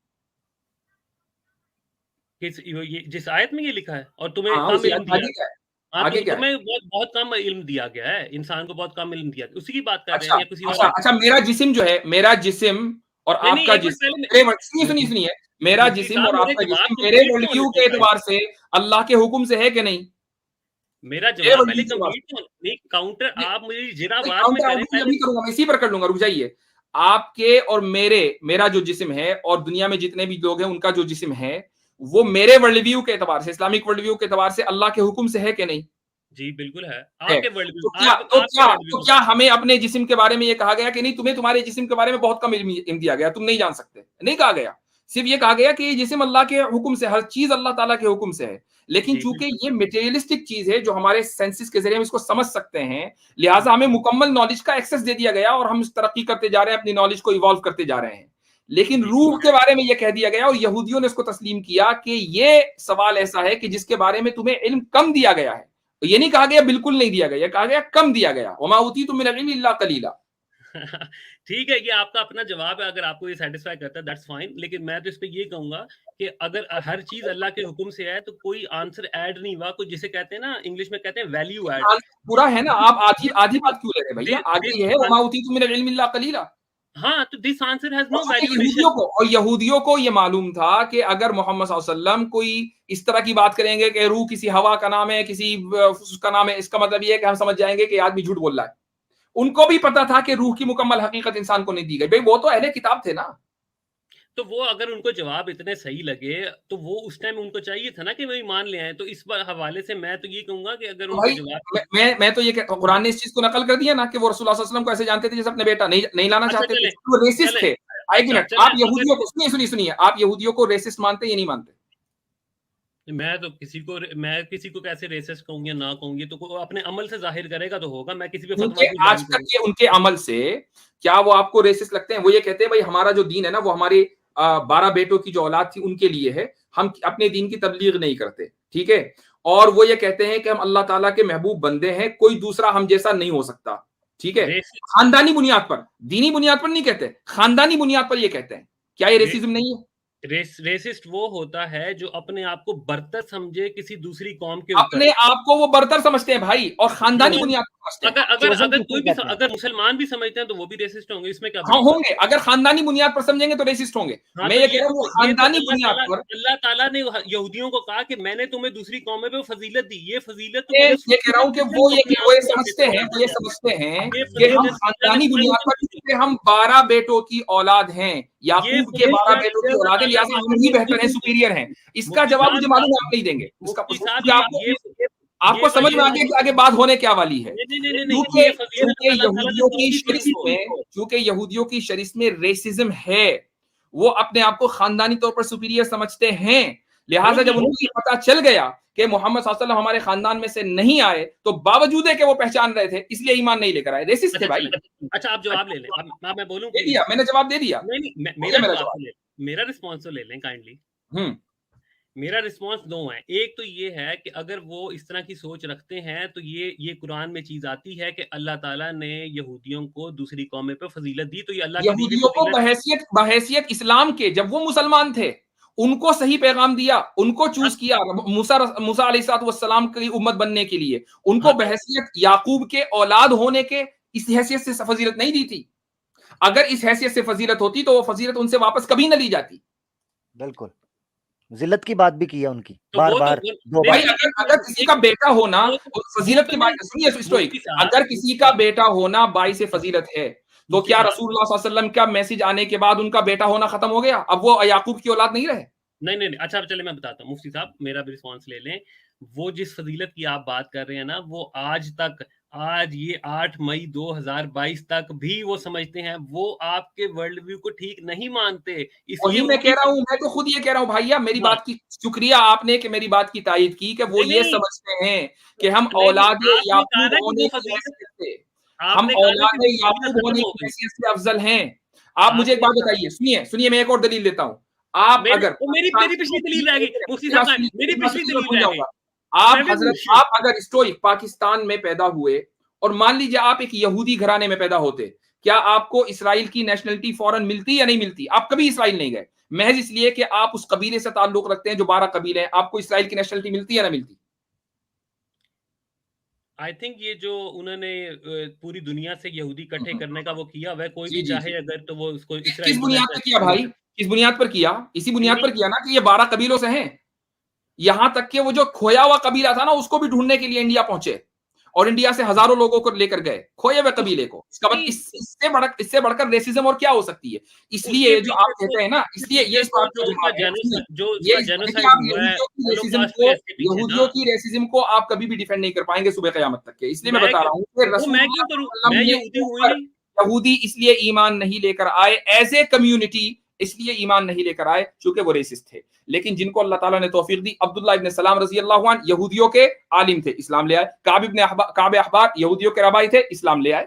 ये जिस आयत में ये लिखा है, और तुम्हें हाँ, कम इल्म दिया आगे क्या है? हाँ, आगे तो क्या है? तुम्हें बहुत कम इल्म दिया गया है, इंसान को बहुत कम इल्म दिया गया। उसी की बात कर रहे हैं या किसी और? अच्छा, मेरा जिस्म जो है, मेरा जिस्म और नहीं, आपका एक मिनट जिस्म, पहले सुनिए, मेरा मुफ्ती जिस्म साहब और मेरे आपका जवाब जिस्म को मेरे complete वर्ल्ड तो व्यू होने के दो एतबार से अल्लाह के हुक्म से है कि नहीं? मेरा मेरे जवाब वर्ल्ड पहले व्यू के एतबार से। कंप्लीट तो नहीं, काउंटर आप मुझे जरा नहीं, बाद में काउंटर करें आउट पहले। अभी करूंगा, मैं इसी पर कर लूंगा, रुक जाइए। आपके और मेरा जो जिस्म है और दुनिया में जितने भी लोग हैं उनका जो जिस्म है वो मेरे वर्ल्ड व्यू के एतबार से, इस्लामिक वर्ल्ड व्यू के एतबार से अल्लाह के हुक्म से है कि नहीं? जी बिल्कुल है। है। आपके वर्ल्ड व्यू, तो क्या हमें अपने जिस्म के बारे में ये कहा गया कि नहीं तुम्हें तुम्हारे जिस्म के बारे में बहुत कम इल्म दिया गया, तुम नहीं जान सकते? नहीं कहा गया। सिर्फ ये कहा गया कि ये जिस्म अल्लाह के हुक्म से, हर चीज अल्लाह ताला के हुक्म से है। लेकिन चूंकि ये मटेरियलिस्टिक चीज है जो हमारे सेंसेस के जरिए हम इसको समझ सकते हैं, लिहाजा हमें मुकम्मल नॉलेज का एक्सेस दे दिया गया और हम तरक्की करते जा रहे हैं, अपनी नॉलेज को इवॉल्व करते जा रहे हैं। लेकिन रूह के बारे में यह कह दिया गया और यहूदियों ने इसको तस्लीम किया कि ये सवाल ऐसा है कि जिसके बारे में तुम्हें इल्म कम दिया गया है। तो ये नहीं कहा गया बिल्कुल नहीं दिया गया, कहा गया कम दिया गया। वमा ऊतीतुम मिनल इल्मि इल्ला कलीला। ठीक है, ये आपका अपना जवाब है, अगर आपको ये सेटिस्फाई करता है दैट्स फाइन। लेकिन मैं तो इस पे ये कहूंगा कि अगर हर चीज अल्लाह के हुक्म से है तो कोई आंसर ऐड नहीं हुआ, कुछ जिसे कहते हैं ना, इंग्लिश में कहते हैं वैल्यू ऐड। पूरा है ना, आप आधी बात क्यों ले रहे हैं भैया? आगे ये है वमा ऊतीतुम मिनल इल्मि इल्ला कलीला। हाँ, तो this answer has no value. यहूदियों को ये मालूम था कि अगर मोहम्मद सल्लल्लाहु अलैहि वसल्लम कोई इस तरह की बात करेंगे कि रूह किसी हवा का नाम है, किसी उसका नाम है, इसका मतलब ये है कि हम समझ जाएंगे कि आदमी झूठ बोल रहा है। उनको भी पता था कि रूह की मुकम्मल हकीकत इंसान को नहीं दी गई। भाई वो तो अहले किताब थे ना। तो वो अगर उनको जवाब इतने सही लगे तो वो उस टाइम उनको चाहिए था ना कि वही मान ले आए। तो इस हवाले से मैं तो ये कहूंगा कि अगर उनके जवाब मैं तो ये कुरान ने इस चीज को नकल कर दिया ना कि वो रसूलुल्लाह सल्लल्लाहु अलैहि वसल्लम को ऐसे जानते थे जैसे अपने बेटा, नहीं लाना चाहते थे, वो रेसिस्ट थे। एक मिनट, आप यहूदियों को सुनिए, आप यहूदियों को रेसिस्ट मानते या नहीं मानते? मैं किसी को कैसे रेसिस्ट कहूँ या ना कहूँ, ये तो अपने अमल से जाहिर करेगा तो होगा। मैं किसी पे फतवा क्यों आज तक के उनके अमल से क्या वो आपको रेसिस्ट लगते हैं? वो ये कहते हैं भाई हमारा जो दीन है ना वो हमारे 12 बेटों की जो औलाद थी उनके लिए है, हम अपने दीन की तबलीग नहीं करते, ठीक है? और वो ये कहते हैं कि हम अल्लाह ताला के महबूब बंदे हैं, कोई दूसरा हम जैसा नहीं हो सकता, ठीक है? खानदानी बुनियाद पर, दीनी बुनियाद पर नहीं कहते, खानदानी बुनियाद पर ये कहते हैं। क्या ये रेसिज्म नहीं है? रेसिस्ट वो होता है जो अपने आप को बरतर समझे किसी दूसरी कौम के अपने आप को वो बरतर समझते हैं भाई, और खानदानी बुनियाद पर समझते हैं। अगर मुसलमान भी समझते हैं तो वो भी रेसिस्ट होंगे, इसमें क्या? हाँ होंगे, अगर खानदानी बुनियाद पर समझेंगे तो रेसिस्ट होंगे। हाँ, मैं ये कह रहा हूँ खानदानी बुनियाद पर अल्लाह ताला ने यहूदियों को कहा कि मैंने तुम्हें दूसरी कौमें पे फजीलत दी, ये फजीलत तो ये कह रहा हूँ कि वो ये समझते हैं कि हम खानदानी बुनियाद पर हम 12 बेटों की औलाद हैं, याकूब के 12 बेटों की औलाद है, लिहाजा हम ही बेहतर हैं, सुपीरियर हैं। इसका जवाब मुझे मालूम है आप नहीं देंगे। आपको समझ में आ गया कि आगे बात होने क्या वाली है? क्योंकि यहूदियों की शरीयत में रेसिज्म है, वो अपने आप को खानदानी तौर पर सुपीरियर समझते हैं। लिहाजा जब उनको पता चल गया कि मोहम्मद सल्लल्लाहु अलैहि वसल्लम हमारे खानदान में से नहीं आए, तो बावजूद है कि वो पहचान रहे थे, इसलिए ईमान नहीं लेकर आए। रेसिस्ट थे भाई। अच्छा, आप जवाब ले लें। अब मैं बोलूं, दे दिया मैंने, जवाब दे दिया। मेरा रिस्पॉन्स तो ले लें काइंडली। मेरा रिस्पॉन्स दो है। एक तो ये है कि अगर वो इस तरह की सोच रखते हैं तो ये कुरान में चीज आती है कि अल्लाह ताला ने यहूदियों को दूसरी कौमें पे फजीलत दी, तो ये अल्लाह यहूदियों को बहैसियत इस्लाम के, जब वो मुसलमान थे उनको सही पैगाम दिया, उनको चूज किया मूसा अलैहिस्सलाम की उम्मत बनने के लिए, उनको बहैसियत याकूब के औलाद होने के इस हैसियत से फजीलत नहीं दी थी। अगर इस हैसियत से फजीलत होती तो वो फजीलत उनसे वापस कभी न ली जाती। बिल्कुल, जिल्लत की बात भी की है उनकी बार बार, दो बार। अगर किसी का बेटा होना फजीलत की बात, सुनिए स्टोइक, अगर किसी का बेटा होना बाइस फजीलत है, तो क्या रसूलुल्लाह सल्लल्लाहु अलैहि वसल्लम का मैसेज आने के बाद उनका बेटा होना खत्म हो गया? अब वो याकूब की औलाद नहीं रहे? नहीं। अच्छा, चले मैं बताता हूँ मुफ्ती साहब, मेरा भी रिस्पॉन्स ले लें। वो जिस फजीलत की आप बात कर रहे हैं ना, वो आज ये 8 मई 2022 तक भी वो समझते हैं, वो आपके वर्ल्ड व्यू को ठीक नहीं मानते। वही मैं कह रहा हूँ, मैं तो खुद ये कह रहा हूँ भैया, मेरी बात की शुक्रिया आपने कि मेरी बात की तायद की कि वो ये समझते हैं कि हम औलाद याकूब होने की हैसियत से, हम औलाद याकूब होने की हैसियत से अफजल हैं। आप मुझे एक बात बताइए, सुनिए मैं एक और दलील देता हूँ। आप अगर मेरी पिछली दलील रह गई मुफ्ती साहब, मेरी पिछली दलील रह गई। आप अगर स्टोइक पाकिस्तान में पैदा हुए और मान लीजिए आप एक यहूदी घराने में पैदा होते, क्या आपको इसराइल की नेशनलिटी फौरन मिलती या नहीं मिलती? आप कभी इसराइल नहीं गए, महज इसलिए कि आप उस कबीले से ताल्लुक रखते हैं जो 12 कबीले हैं, आपको इसराइल की नेशनलिटी मिलती या ना मिलती? आई थिंक ये जो उन्होंने पूरी दुनिया से यहूदी इकट्ठे करने का वो किया, वह कोई भी चाहे अगर तो वो उसको किस बुनियाद पर किया भाई? किस बुनियाद पर किया? इसी बुनियाद पर किया ना कि ये 12 कबीलों से हैं। यहां तक कि वो जो खोया हुआ कबीला था ना, उसको भी ढूंढने के लिए इंडिया पहुंचे और इंडिया से हजारों लोगों को लेकर गए खोए हुए कबीले को। इसका मतलब इससे बढ़कर रेसिज्म और क्या हो सकती है? इसलिए जो आप कहते हैं ना, इसलिए ये यहूदियों की रेसिज्म को आप कभी भी डिफेंड नहीं कर पाएंगे सुबह क़यामत तक के। इसलिए मैं बता रहा हूँ यहूदी इसलिए ईमान नहीं लेकर आए एज ए कम्युनिटी, इसलिए ईमान नहीं लेकर आए क्योंकि वो रेसिस्ट थे। लेकिन जिनको अल्लाह ताला ने तौफीक दी, अब्दुल्लाह इब्न सलाम रजी अल्लाह अन्हु यहूदियों के आलिम थे, इस्लाम ले आए। काब अहबार यहूदियों के रबाई थे, इस्लाम ले आए।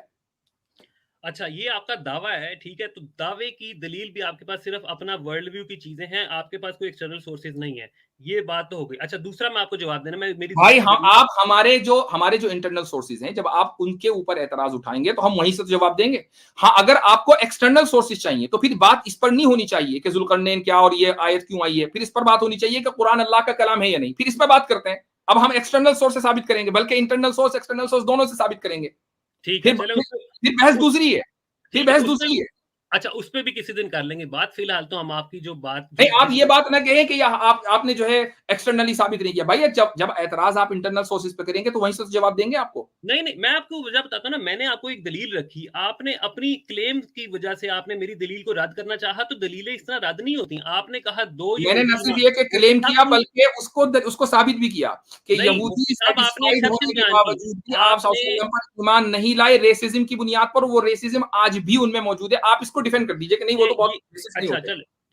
अच्छा, ये आपका दावा है, ठीक है, तो दावे की दलील भी आपके पास सिर्फ अपना वर्ल्ड व्यू की चीजें हैं, आपके पास कोई एक्सटर्नल सोर्सेज नहीं है, ये बात तो हो गई। अच्छा, दूसरा मैं आपको जवाब देना, मेरी भाई आप हमारे जो इंटरनल सोर्सेज हैं, जब आप उनके ऊपर एतराज उठाएंगे तो हम वहीं से तो जवाब देंगे। हाँ, अगर आपको एक्सटर्नल सोर्सेज चाहिए तो फिर बात इस पर नहीं होनी चाहिए कि जुल्करनैन क्या और ये आयत क्यों आई है, फिर इस पर बात होनी चाहिए कि कुरान अल्लाह का कलाम है या नहीं, फिर इस पर बात करते हैं। अब हम एक्सटर्नल सोर्स से साबित करेंगे, बल्कि इंटरनल सोर्स एक्सटर्नल सोर्स दोनों से साबित करेंगे। ठीक है, फिर बहस दूसरी है, अच्छा, उस पे भी किसी दिन कर लेंगे बात। फिलहाल तो हम आपकी जो बात नहीं, आप ये बात ना कहें कि आपने जो है एक्सटर्नली साबित नहीं किया। भाई जब एतराज आप इंटरनल सोर्सेज पे करेंगे तो वहीं से तो जवाब देंगे आपको। नहीं नहीं, मैं आपको वजह बताता हूँ ना, मैंने आपको एक दलील रखी, आपने अपनी क्लेम की वजह से आपने मेरी दलील को रद्द करना चाहा, तो दलीलें इस तरह रद्द नहीं होती। आपने कहा दो मैंने न सिर्फ ये कि क्लेम किया बल्कि उसको साबित भी किया कि यहूदी सेटिस्फाइड होने के बावजूद भी आप पर ईमान नहीं लाए रेसिज्म की बुनियाद पर, वो रेसिज्म आज भी उनमें मौजूद है। आप इसको डिफेंड कर दीजिए कि नहीं वो तो बहुत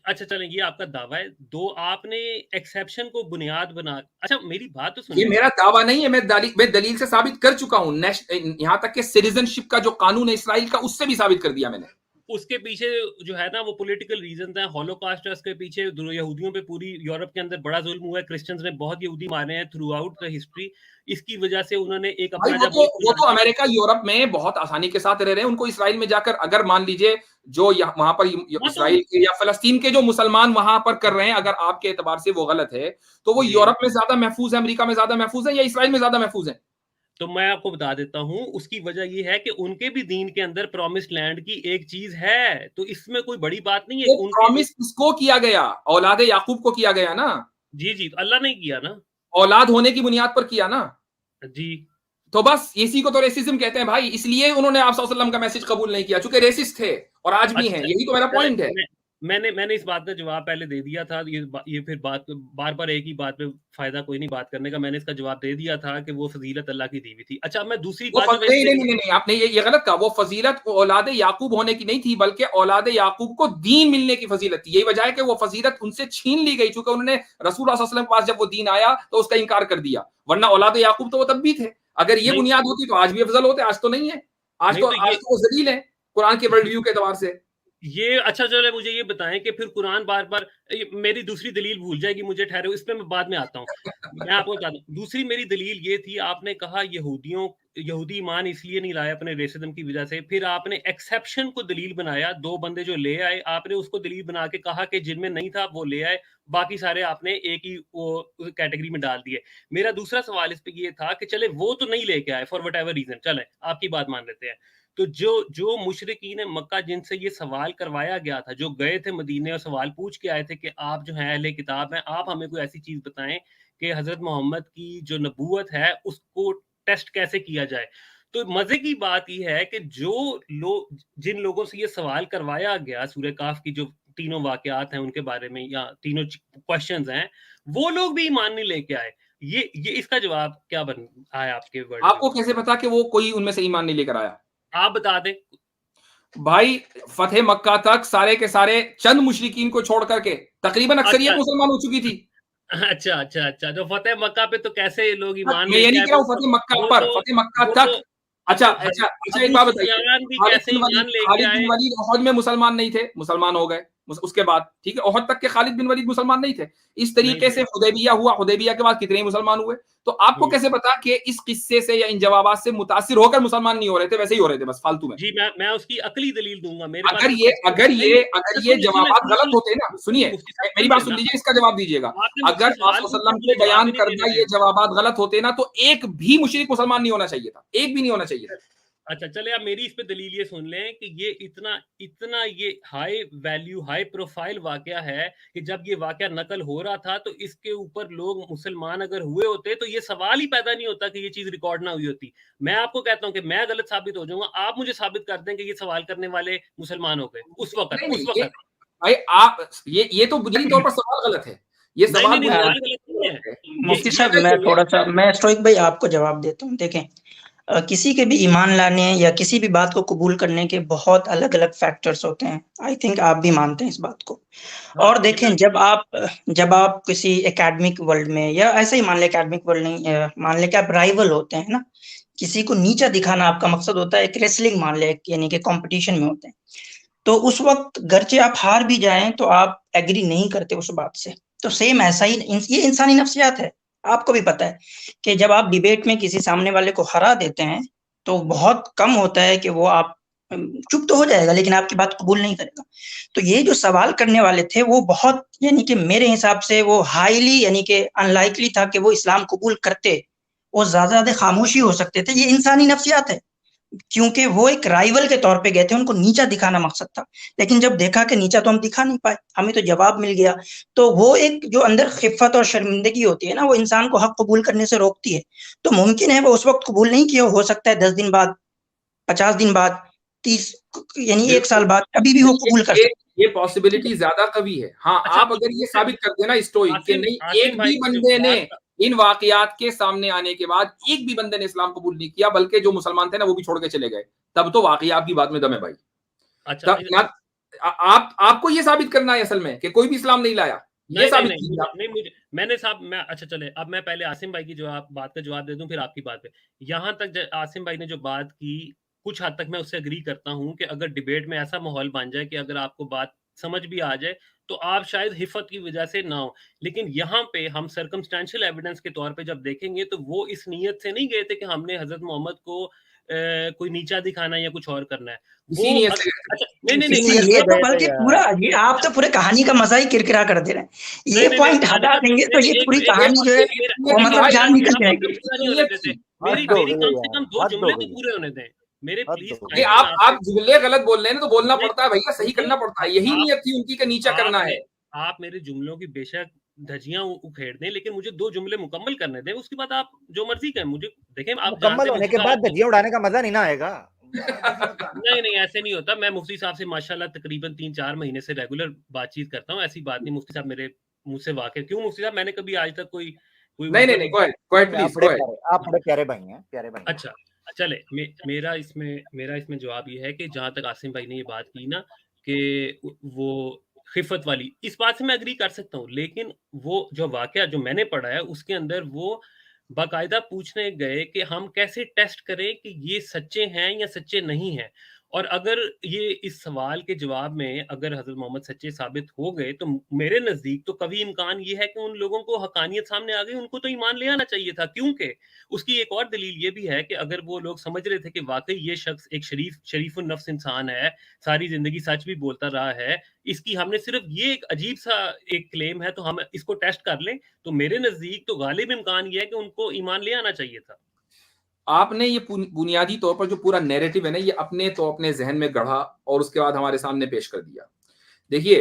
अच्छा चलें, ये आपका दावा है। दो आपने एक्सेप्शन को बुनियाद बना, अच्छा मेरी बात तो ये सुनिए। मेरा दावा नहीं है, मैं दलील से साबित कर चुका हूं। यहां तक कि सिटीजनशिप का जो कानून है इसराइल का, उससे भी साबित कर दिया मैंने। उसके पीछे जो है ना वो पॉलिटिकल रीजन है, हॉलोकास्ट है उसके पीछे, यहूदियों पे पूरी यूरोप के अंदर बड़ा जुल्म हुआ है, क्रिश्चियंस ने बहुत यहूदी मारे हैं थ्रू आउट द हिस्ट्री। इसकी वजह से उन्होंने एक अपना वो तो अमेरिका यूरोप में बहुत आसानी के साथ रह रहे हैं। उनको इसराइल में जाकर अगर मान लीजिए जो वहां पर इसराइल के या फलस्तीन के जो मुसलमान वहां पर कर रहे हैं, अगर आपके एतबार से वो गलत है, तो वो यूरोप में ज्यादा महफूज है, अमेरिका में ज्यादा महफूज है या इसराइल में ज्यादा महफूज है? तो मैं आपको बता देता हूं, उसकी वजह ये है कि उनके भी दीन के अंदर प्रॉमिस्ड लैंड की एक चीज है, तो इसमें कोई बड़ी बात नहीं है। प्रॉमिस किसको किया गया? औलाद याकूब को किया गया ना। जी अल्लाह ने किया ना, औलाद होने की बुनियाद पर किया ना जी। तो बस इसी को तो रेसिज्म कहते हैं भाई। इसलिए उन्होंने आप सल्लल्लाहु अलैहि वसल्लम का मैसेज कबूल नहीं किया, चूंकि रेसिस्ट थे और आज भी हैं। यही तो मेरा पॉइंट है। मैंने इस बात का जवाब पहले दे दिया था। ये फिर बार बार एक ही बात पे फायदा कोई नहीं बात करने का। मैंने इसका जवाब दे दिया था कि वो फजीलत अल्लाह की दी हुई थी। अच्छा, मैं दूसरी बात नहीं, आपने ये गलत कहा। वो फजीलत औलाद याकूब होने की नहीं थी, बल्कि औलाद याकूब को दीन मिलने की फजीलत थी। यही वजह है कि वो फजीलत उनसे छीन ली गई, चूंकि उन्होंने रसूल सल्लल्लाहु अलैहि वसल्लम के पास जब वो दीन आया तो उसका इनकार कर दिया। वरना औलाद याकूब तो वो तब भी थे। अगर ये बुनियाद होती तो आज भी अफजल होते। आज तो नहीं है। आज तो वो जलील है कुरान के वर्ल्ड व्यू के एतबार से। ये अच्छा चलो मुझे ये बताएं कि फिर कुरान बार बार मेरी दूसरी दलील भूल जाएगी, मुझे ठहरे, इस पे मैं बाद में आता हूँ। मैं आपको बता दूं, दूसरी मेरी दलील ये थी, आपने कहा यहूदी ईमान इसलिए नहीं लाए अपने रेसिज्म की वजह से। फिर आपने एक्सेप्शन को दलील बनाया, दो बंदे जो ले आए आपने उसको दलील बना के कहा कि जिनमें नहीं था वो ले आए, बाकी सारे आपने एक ही वो कैटेगरी में डाल दिए। मेरा दूसरा सवाल इस पे ये था कि चले वो तो नहीं लेके आए फॉर वट एवर रीजन, चले आपकी बात मान लेते हैं। तो जो मुशरिकीन मक्का जिनसे ये सवाल करवाया गया था, जो गए थे मदीने और सवाल पूछ के आए थे कि आप जो हैं अहले किताब हैं, आप हमें कोई ऐसी चीज बताएं कि हजरत मोहम्मद की जो नबूवत है उसको टेस्ट कैसे किया जाए। तो मजे की बात यह है कि जिन लोगों से ये सवाल करवाया गया, सूरह काफ की जो तीनों वाकयात हैं उनके बारे में या तीनों क्वेश्चंस हैं, वो लोग भी ईमान नहीं लेके आए। ये इसका जवाब क्या बन आया आपके वर्ड? आपको कैसे पता कि वो कोई उनमें से ईमान नहीं लेकर आया? आप बता दें भाई। फतेह मक्का तक सारे के सारे चंद मुशरिकीन को छोड़ करके तकरीबन अक्सरियत मुसलमान हो चुकी थी। अच्छा तो फतेह मक्का पे तो कैसे लोग ईमान मैं ये नहीं कह रहा हूं फतेह मक्का पर, फतेह मक्का तक। अच्छा एक बात बताइए, खालिद बिन वलीद ओहद में मुसलमान नहीं थे, मुसलमान हो गए उसके बाद, ठीक है। ओहद तक के खालिद बिन वलीद मुसलमान नहीं थे। इस तरीके से हुदैबिया हुआ, हुदैबिया के बाद कितने मुसलमान हुए। तो आपको कैसे पता कि इस किस्से से या इन जवाबात से मुतासिर होकर मुसलमान नहीं हो रहे थे, वैसे ही हो रहे थे बस फालतू में? जी मैं उसकी अकली दलील दूंगा। मेरे अगर ये जवाबात गलत होते ना, सुनिए मेरी बात सुन लीजिए, इसका जवाब दीजिएगा। अगर आप वसल्लम के बयान करना ये जवाबात गलत होते ना, तो एक भी मुशरिक मुसलमान नहीं होना चाहिए था, एक भी नहीं होना चाहिए था। अच्छा चले, आप मेरी इस पे दलील ये सुन लें कि ये इतना ये हाई वैल्यू हाई प्रोफाइल वाकया है कि जब ये वाकया नकल हो रहा था तो इसके ऊपर लोग मुसलमान अगर हुए होते तो ये सवाल ही पैदा नहीं होता कि ये चीज रिकॉर्ड ना हुई होती। मैं आपको कहता हूँ कि मैं गलत साबित हो जाऊंगा, आप मुझे साबित कर दें कि ये सवाल करने वाले मुसलमान हो गए उस वक्त। भाई आप ये तो बुनियादी तौर पर सवाल गलत है। ये सवाल मुफ्ती साहब, मैं स्टोइक भाई आपको जवाब देता हूँ। देखें, किसी के भी ईमान लाने या किसी भी बात को कबूल करने के बहुत अलग अलग फैक्टर्स होते हैं। आई थिंक आप भी मानते हैं इस बात को। और देखें, जब आप किसी एकेडमिक वर्ल्ड में, या ऐसे ही मान ले एकेडमिक वर्ल्ड नहीं, मान ले कि आप राइवल होते हैं ना, किसी को नीचा दिखाना आपका मकसद होता है, एक रेसलिंग मान ले, यानी कि कंपटीशन में होते हैं, तो उस वक्त गर्चे आप हार भी जाएं तो आप एग्री नहीं करते उस बात से। तो सेम ऐसा ही ये इंसानी नफ्सियात है। आपको भी पता है कि जब आप डिबेट में किसी सामने वाले को हरा देते हैं तो बहुत कम होता है कि वो आप चुप तो हो जाएगा लेकिन आपकी बात कबूल नहीं करेगा। तो ये जो सवाल करने वाले थे वो बहुत, यानी कि मेरे हिसाब से वो हाईली, यानी कि अनलाइकली था कि वो इस्लाम कबूल करते। वो ज्यादा खामोशी हो सकते थे। ये इंसानी नफ्सियात है। क्योंकि वो एक राइवल के तौर पे गए थे, उनको नीचा दिखाना मकसद था। लेकिन जब देखा कि नीचा तो हम दिखा नहीं पाए, हमें तो जवाब मिल गया, तो वो एक जो अंदर खिफ़्फ़त और शर्मिंदगी होती है ना, वो इंसान को हक कबूल करने से रोकती है। तो मुमकिन है वो उस वक्त कबूल नहीं किया, हो सकता है 10 दिन बाद, 50 दिन बाद, 30 यानी 1 साल बाद कभी भी वो कबूल कर सकते। ये पॉसिबिलिटी ज्यादा कभी है। हाँ, अच्छा, आप अगर ये साबित कर देना स्टोइक कि नहीं, एक भी बंदे ने इन वाकयात के सामने आने के बाद एक भी बंदे ने इस्लाम कबूल नहीं किया, बल्कि जो मुसलमान थे ना वो भी छोड़ के चले गए, तब तो वाकई आपकी बात में दम है भाई। अच्छा, आपको ये साबित करना है असल में कि कोई भी इस्लाम नहीं लाया, ये साबित कीजिए। नहीं मुझे मैंने साहब मैं अच्छा चले, अब मैं पहले आसिम भाई की बात का जवाब दे दूं, फिर आपकी बात पे। यहाँ तक आसिम भाई ने जो बात की, कुछ हद तक मैं उससे एग्री करता हूँ कि अगर डिबेट में ऐसा माहौल बन जाए कि अगर आपको बात समझ भी आ जाए तो आप शायद हिफत की वजह से ना हो, लेकिन यहाँ पे हम सर्कमस्टेंशियल एविडेंस के तौर पे जब देखेंगे तो वो इस नीयत से नहीं गए थे कि हमने हजरत मोहम्मद को कोई नीचा दिखाना है या कुछ और करना है। वो अच्छा नहीं ये तो बल्कि पूरा, ये आप तो पूरे कहानी का मजा ही किरकिरा कर दे रहे हैं। ये पॉइंट हटा देंगे तो ये पूरी कहानी जो है वो मतलब जान निकल जाएगी। मेरी कम से कम 2 जुमले तो पूरे होने दें मेरे, प्लीज। आप जुमले गलत बोल रहे हैं तो बोलना पड़ता है भैया, सही करना पड़ता है, यही नियत थी उनकी का नीचा करना है। आप मेरे जुमलों की बेशक धजियां उखेड़ दें, लेकिन मुझे 2 जुमले मुकम्मल करने दें, उसके बाद आप जो मर्जी करें। मुझे देखें, आप मुकम्मल होने के बाद धजियां उड़ाने का मजा नहीं ना आएगा। नहीं ऐसे नहीं होता। मैं मुफ्ती साहब से माशाल्लाह तकरीबन 3-4 महीने से रेगुलर बातचीत करता हूँ, ऐसी बात नहीं। मुफ्ती साहब मेरे मुंह से वाकिफ। क्यों मुफ्ती साहब, मैंने कभी आज तक कोई नहीं गो अहेड प्लीज, आप बड़े प्यारे भाई हैं, प्यारे भाई। अच्छा चले, मेरा इसमें जवाब ये है कि जहां तक आसिम भाई ने ये बात की ना कि वो खिफत वाली, इस बात से मैं एग्री कर सकता हूँ, लेकिन वो जो वाकया जो मैंने पढ़ा है उसके अंदर वो बाकायदा पूछने गए कि हम कैसे टेस्ट करें कि ये सच्चे हैं या सच्चे नहीं हैं। और अगर ये इस सवाल के जवाब में अगर हजरत मोहम्मद सच्चे साबित हो गए तो मेरे नजदीक तो कभी इम्कान ये है कि उन लोगों को हकानियत सामने आ गई, उनको तो ईमान ले आना चाहिए था। क्योंकि उसकी एक और दलील ये भी है कि अगर वो लोग समझ रहे थे कि वाकई ये शख्स एक शरीफुन नफ्स इंसान है, सारी जिंदगी सच भी बोलता रहा है, इसकी हमने सिर्फ ये एक अजीब सा एक क्लेम है तो हम इसको टेस्ट कर लें, तो मेरे नजदीक तो गालिब इम्कान ये है कि उनको ईमान ले आना चाहिए था। आपने ये बुनियादी तौर पर जो पूरा नैरेटिव है ना, ये अपने जहन में गढ़ा और उसके बाद हमारे सामने पेश कर दिया। देखिए,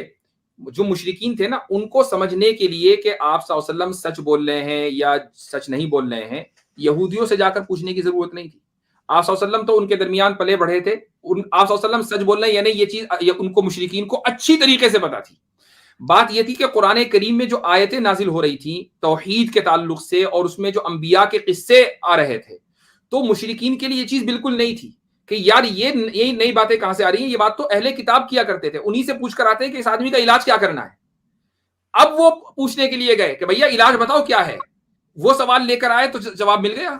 जो मुशरिकीन थे ना, उनको समझने के लिए कि आप सल्लल्लाहु अलैहि वसल्लम सच बोल रहे हैं या सच नहीं बोल रहे हैं, यहूदियों से जाकर पूछने की जरूरत नहीं थी। आप सल्लल्लाहु अलैहि वसल्लम तो उनके दरमियान पले बढ़े थे, आप सल्लल्लाहु अलैहि वसल्लम सच बोल रहे हैं यानी ये चीज उनको मुशरिकीन को अच्छी तरीके से पता थी। बात यह थी कि कुरान करीम में जो आयतें नाजिल हो रही थी तौहीद के ताल्लुक से और उसमें जो अंबिया के किस्से आ रहे थे, तो मुशरिकीन के लिए ये चीज बिल्कुल नहीं थी कि यार ये नई बातें कहां से आ रही हैं। ये बात तो अहले किताब किया करते थे, उन्हीं से पूछ कर आते हैं कि इस आदमी का इलाज क्या करना है। अब वो पूछने के लिए गए कि भैया इलाज बताओ क्या है, वो सवाल लेकर आए तो जवाब मिल गया।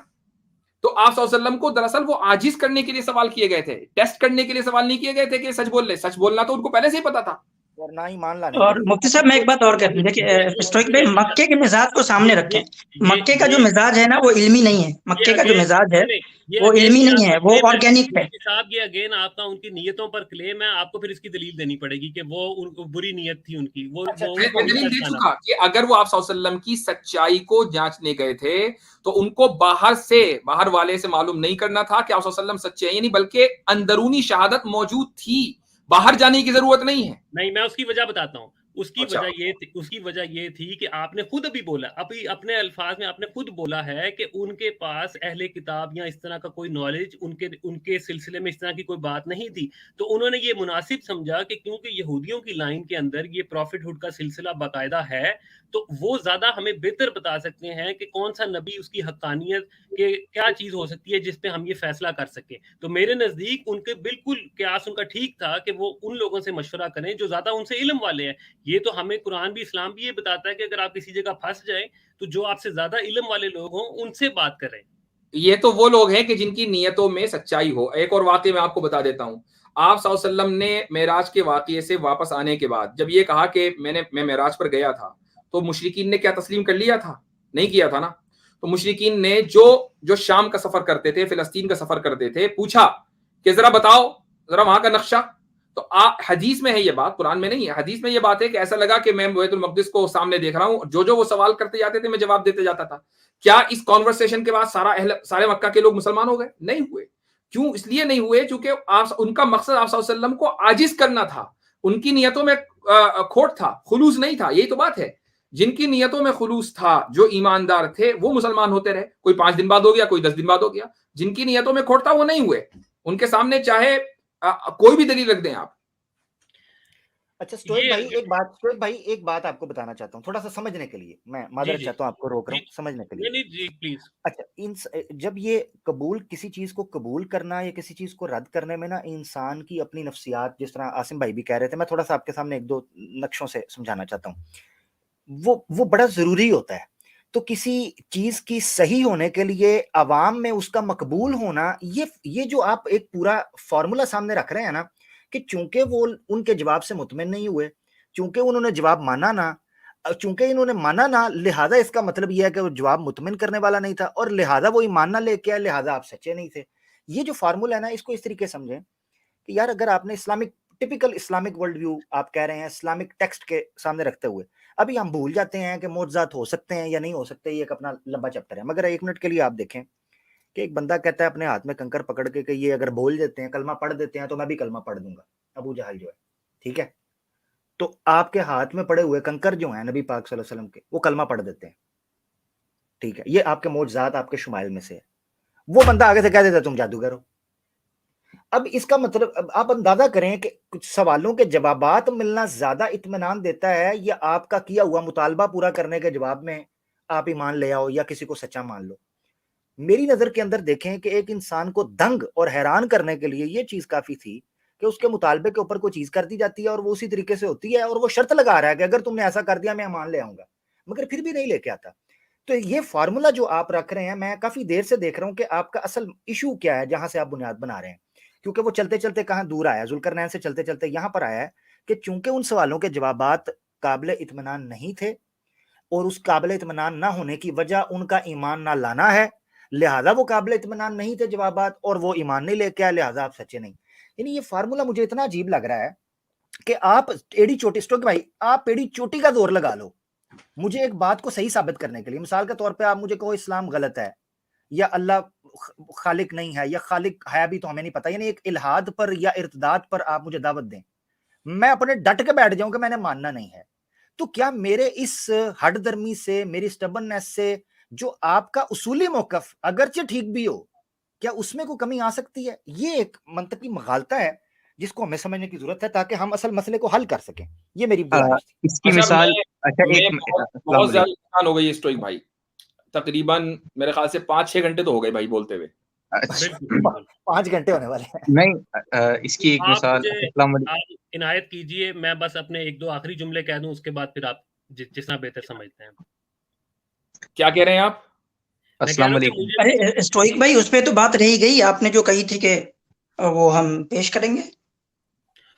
तो आप सल्लल्लाहु अलैहि वसल्लम को दरअसल वो आजिज करने के लिए सवाल किए गए थे, टेस्ट करने के लिए सवाल नहीं किए गए थे कि सच बोल रहे। सच बोलना तो उनको पहले से ही पता था। और ना ही मान लाने। और मुफ्ती साहब मैं एक बात और कहती हूँ, देखिए स्टोइक भाई मक्के के मिजाज को सामने रखें। मक्के का जो मिजाज है ना वो इल्मी नहीं है, मक्के का जो मिजाज है वो इल्मी नहीं है, वो ऑर्गेनिक है। साहब ये अगेन आपका उनकी नियतों पर क्लेम है, आपको फिर इसकी दलील देनी पड़ेगी कि वो उनको बुरी नियत थी उनकी। वो दलील दे चुका कि अगर वो आप सल्लल्लाहु अलैहि वसल्लम की सच्चाई को जांचने गए थे तो उनको बाहर वाले से मालूम नहीं करना था कि आप सल्लल्लाहु अलैहि वसल्लम सच्चे हैं, यानी बल्कि अंदरूनी शहादत मौजूद थी, बाहर जाने की जरूरत नहीं है। नहीं, मैं उसकी वजह बताता हूँ। उसकी वजह ये थी कि आपने खुद अभी बोला, अभी अपने अल्फाज में आपने खुद बोला है कि उनके पास अहले किताब या इस तरह का कोई नॉलेज उनके सिलसिले में इस तरह की कोई बात नहीं थी। तो उन्होंने ये मुनासिब समझा कि क्योंकि यहूदियों की लाइन के अंदर ये प्रॉफिटहुड का सिलसिला बाकायदा है, तो वो ज्यादा हमें बेहतर बता सकते हैं कि कौन सा नबी, उसकी हक्कानियत के क्या चीज हो सकती है जिसपे हम ये फैसला कर सके। तो मेरे नजदीक उनके बिल्कुल क्यास उनका ठीक था कि वो उन लोगों से मशवरा करें जो ज्यादा उनसे इल्म वाले हैं। ये तो हमें कुरान भी, इस्लाम भी ये बताता है कि अगर आप किसी जगह फंस जाए तो जो आपसे ज्यादा इल्म वाले लोग हों उनसे बात करें। ये तो वो लोग हैं कि जिनकी नियतों में सच्चाई हो। एक और वाकये मैं आपको बता देता हूं। आप सल्लल्लाहु अलैहि वसल्लम ने मेराज के वाकये से वापस आने के बाद जब ये कहा कि मैं मेराज पर गया था, तो मुशरिकीन ने क्या तस्लीम कर लिया था? नहीं किया था ना। तो मुशरिकीन ने जो शाम का सफर करते थे, फिलिस्तीन का सफर करते थे, पूछा कि जरा बताओ जरा वहां का नक्शा। तो हदीस में है ये बात, कुरान में नहीं है। हदीस में ये बात है कि ऐसा लगा कि मैं बैतुल मक़दिस को सामने देख रहा हूं, जो वो सवाल करते जाते थे मैं जवाब देते जाता था। क्या इस कॉन्वर्सेशन के बाद सारे मक्का के लोग मुसलमान हो गए? नहीं हुए। क्यों इसलिए नहीं हुए क्योंकि उनका मकसद आप सल्लल्लाहु अलैहि वसल्लम को आजिज करना था, उनकी नियतों में खोट था, खुलूस नहीं था। यही तो बात है, जिनकी नियतों में खुलूस था, जो ईमानदार थे, वो मुसलमान होते रहे। कोई 5 दिन बाद हो गया, कोई 10 दिन बाद हो गया। जिनकी नियतों में खोट था वो नहीं हुए। उनके सामने चाहे कोई भी दलील रख दें आप। अच्छा स्टोइक भाई एक बात आपको बताना चाहता हूँ, थोड़ा सा समझने के लिए। मैं मादरत चाहता हूँ, आपको रोक रहा हूँ समझने के लिए। नहीं जी प्लीज। अच्छा, जब ये किसी चीज को कबूल करना या किसी चीज को रद्द करने में ना इंसान की अपनी नफ्सियात, जिस तरह आसिम भाई भी कह रहे थे, मैं थोड़ा सा आपके सामने 1-2 नक्शों से समझाना चाहता हूँ। वो बड़ा जरूरी होता है। तो किसी चीज की सही होने के लिए अवाम में उसका मकबूल होना, ये जो आप एक पूरा फॉर्मूला सामने रख रहे हैं ना, कि चूंकि वो उनके जवाब से मुतमिन नहीं हुए, चूंकि उन्होंने जवाब माना ना, चूंकि इन्होंने माना ना, लिहाजा इसका मतलब यह है कि वो जवाब मुतमिन करने वाला नहीं था, और लिहाजा वो ईमान ना लेके आए, लिहाजा आप सच्चे नहीं थे। ये जो फार्मूला है ना, इसको इस तरीके समझें कि यार अगर आपने टिपिकल इस्लामिक वर्ल्ड व्यू आप कह रहे हैं इस्लामिक टेक्स्ट के सामने रखते हुए, अभी हम भूल जाते हैं कि मोजज़ात हो सकते हैं या नहीं हो सकते, ये एक अपना लंबा चैप्टर है, मगर 1 मिनट के लिए आप देखें कि एक बंदा कहता है अपने हाथ में कंकर पकड़ के कि ये अगर बोल देते हैं, कलमा पढ़ देते हैं, तो मैं भी कलमा पढ़ दूंगा, अबू जहल जो है, ठीक है। तो आपके हाथ में पड़े हुए कंकर जो हैं नबी पाक सल्लल्लाहु अलैहि वसल्लम के, वो कलमा पढ़ देते हैं, ठीक है। ये आपके मोजज़ात, आपके शुमाइल में से है। वो बंदा आगे से कह देता है तुम जादूगर हो। अब इसका मतलब, अब आप अंदाजा करें कि कुछ सवालों के जवाबात मिलना ज्यादा इत्मीनान देता है, या आपका किया हुआ मुतालबा पूरा करने के जवाब में आप ईमान ले आओ या किसी को सच्चा मान लो। मेरी नजर के अंदर देखें कि एक इंसान को दंग और हैरान करने के लिए ये चीज काफी थी कि उसके मुतालबे के ऊपर कोई चीज कर दी जाती है और वो उसी तरीके से होती है, और वो शर्त लगा रहा है कि अगर तुमने ऐसा कर दिया मैं मान ले आऊंगा, मगर फिर भी नहीं लेके आता। तो ये फार्मूला जो आप रख रहे हैं, मैं काफी देर से देख रहा हूं कि आपका असल इशू क्या है, जहां से आप बुनियाद बना रहे हैं। क्योंकि वो चलते चलते कहां दूर आया, जुल्करनैन से चलते चलते यहां पर आया है कि चूंकि उन सवालों के जवाबात काबिल इत्मीनान नहीं थे, और उस काबिल इत्मीनान ना होने की वजह उनका ईमान ना लाना है, लिहाजा वो काबिल इत्मीनान नहीं थे जवाबात, और वो ईमान नहीं लेके आए, लिहाजा आप सच्चे नहीं। यानी ये फार्मूला मुझे इतना अजीब लग रहा है कि आप एड़ी चोटी, स्टोक भाई आप एड़ी चोटी का जोर लगा लो मुझे एक बात को सही साबित करने के लिए। मिसाल के तौर पे आप मुझे कहो इस्लाम गलत है, या अल्लाह खालिक नहीं है, या खालिक है भी तो हमें नहीं पता, यानी एक इल्हाद पर या इर्तिदाद पर आप मुझे दावत दें, मैं अपने डट के बैठ जाऊं कि मैंने मानना नहीं है। तो क्या मेरे इस हठधर्मी से, मेरी स्टबननेस से, जो आपका उसूली मौकफ अगरचे ठीक भी हो, क्या उसमें कोई कमी आ सकती है? ये एक मंतकी मगालता है जिसको हमें समझने की जरूरत है ताकि हम असल मसले को हल कर सकें। ये मेरी गुजारिश थी। इसकी मिसाल बहुत ज्यादा नुकसान हो गई है स्टोइक भाई, तकरीबन मेरे ख्याल से 5-6 घंटे तो हो गए भाई बोलते हुए। 5 घंटे होने वाले हैं। नहीं, इसकी एक मिसाल आप इनायत कीजिए, मैं बस अपने 1-2 आखिरी जुमले कह दूं, उसके बाद फिर आप जितना बेहतर समझते हैं। क्या कह रहे हैं आप? अस्सलाम वालेकुम। अरे स्टोइक भाई, उस पे तो बात रही गई, आपने जो कही थी कि वो हम पेश करेंगे।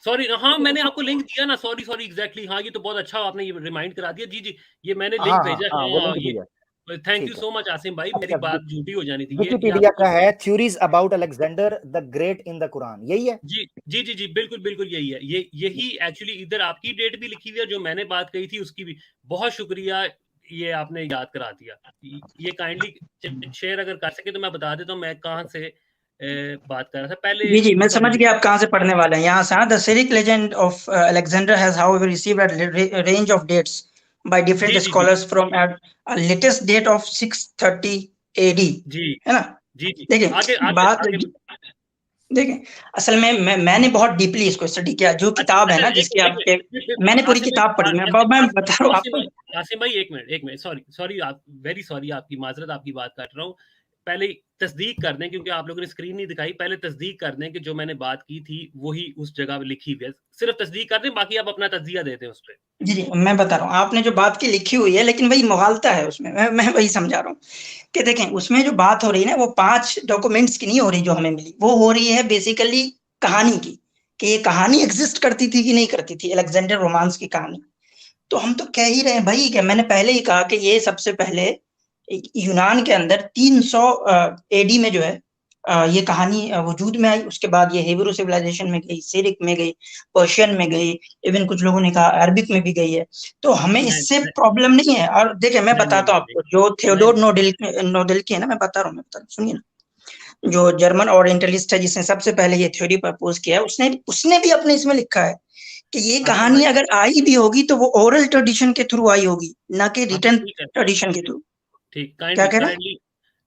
सॉरी, हाँ मैंने आपको लिंक दिया ना, सॉरी एग्जैक्टली, हाँ ये तो बहुत अच्छा आपने ये रिमाइंड करा दिया। जी ये मैंने लिंक भेजा। हाँ, thank you so much Asim भाई, मेरी बात झूठी हो जानी थी। विकिपीडिया का है theories about Alexander the great in the Quran, यही है? जी बिल्कुल यही है। यही एक्चुअली इधर आपकी डेट भी लिखी हुई है, जो मैंने बात कही थी उसकी भी। बहुत शुक्रिया, ये आपने याद करा दिया। ये काइंडली शेयर अगर कर सके तो मैं बता देता हूँ मैं कहाँ से बात कर रहा था पहले। जी मैं समझ गया आप कहाँ से पढ़ने वाले हैं। यहाँ से the Syriac legend of Alexander has however received a range of dates by different scholars from a latest date of 630 AD, है ना? देखिए बात देखें, असल में मैंने बहुत डीपली इसको स्टडी किया। जो किताब है ना जिसकी आपके, मैंने पूरी किताब पढ़ी। मैं बता रहा हूँ आपको। आसिम भाई एक मिनट, सॉरी आप, वेरी सॉरी, आपकी माजरत, आपकी बात काट रहा हूँ। पहले तस्दीक कर दें, क्योंकि आप लोगों ने स्क्रीन नहीं दिखाई, पहले तस्दीक कर दें कि जो मैंने बात की थी वही उस जगह लिखी हुई है। सिर्फ तस्दीक कर दें, बाकी आप अपना तज्जिया देते हैं उस पर। जी मैं बता रहा हूँ, आपने जो बात की लिखी हुई है, लेकिन वही मुगालता है उसमें। मैं वही समझा रहा हूँ कि देखें, उसमें जो बात हो रही है ना, वो 5 डॉक्यूमेंट्स की नहीं हो रही जो हमें मिली, वो हो रही है बेसिकली कहानी की, कि ये कहानी एग्जिस्ट करती थी कि नहीं करती थी, अलेक्जेंडर रोमांस की कहानी। तो हम तो कह ही रहे हैं भाई, कि मैंने पहले ही कहा कि ये सबसे पहले यूनान के अंदर 300 एडी में जो है ये कहानी वजूद में आई। उसके बाद ये हिब्रू सिविलाइजेशन में गई, सिरिक में गई, पर्शियन में गई, इवन कुछ लोगों ने कहा अरबिक में भी गई है। तो हमें इससे प्रॉब्लम नहीं है। और देखिए मैं बताता हूँ आपको, जो थियोडोर नोडिल की है ना, मैं बता रहा हूँ, सुनिए ना। जो जर्मन ओरिएंटलिस्ट है जिसने सबसे पहले ये थ्योरी प्रपोज किया है, उसने भी अपने इसमें लिखा है कि ये कहानी अगर आई भी होगी तो वो ओरल ट्रेडिशन के थ्रू आई होगी, ना कि रिटन ट्रेडिशन के थ्रू। ठीक, क्या कह रहे हैं? काइंडली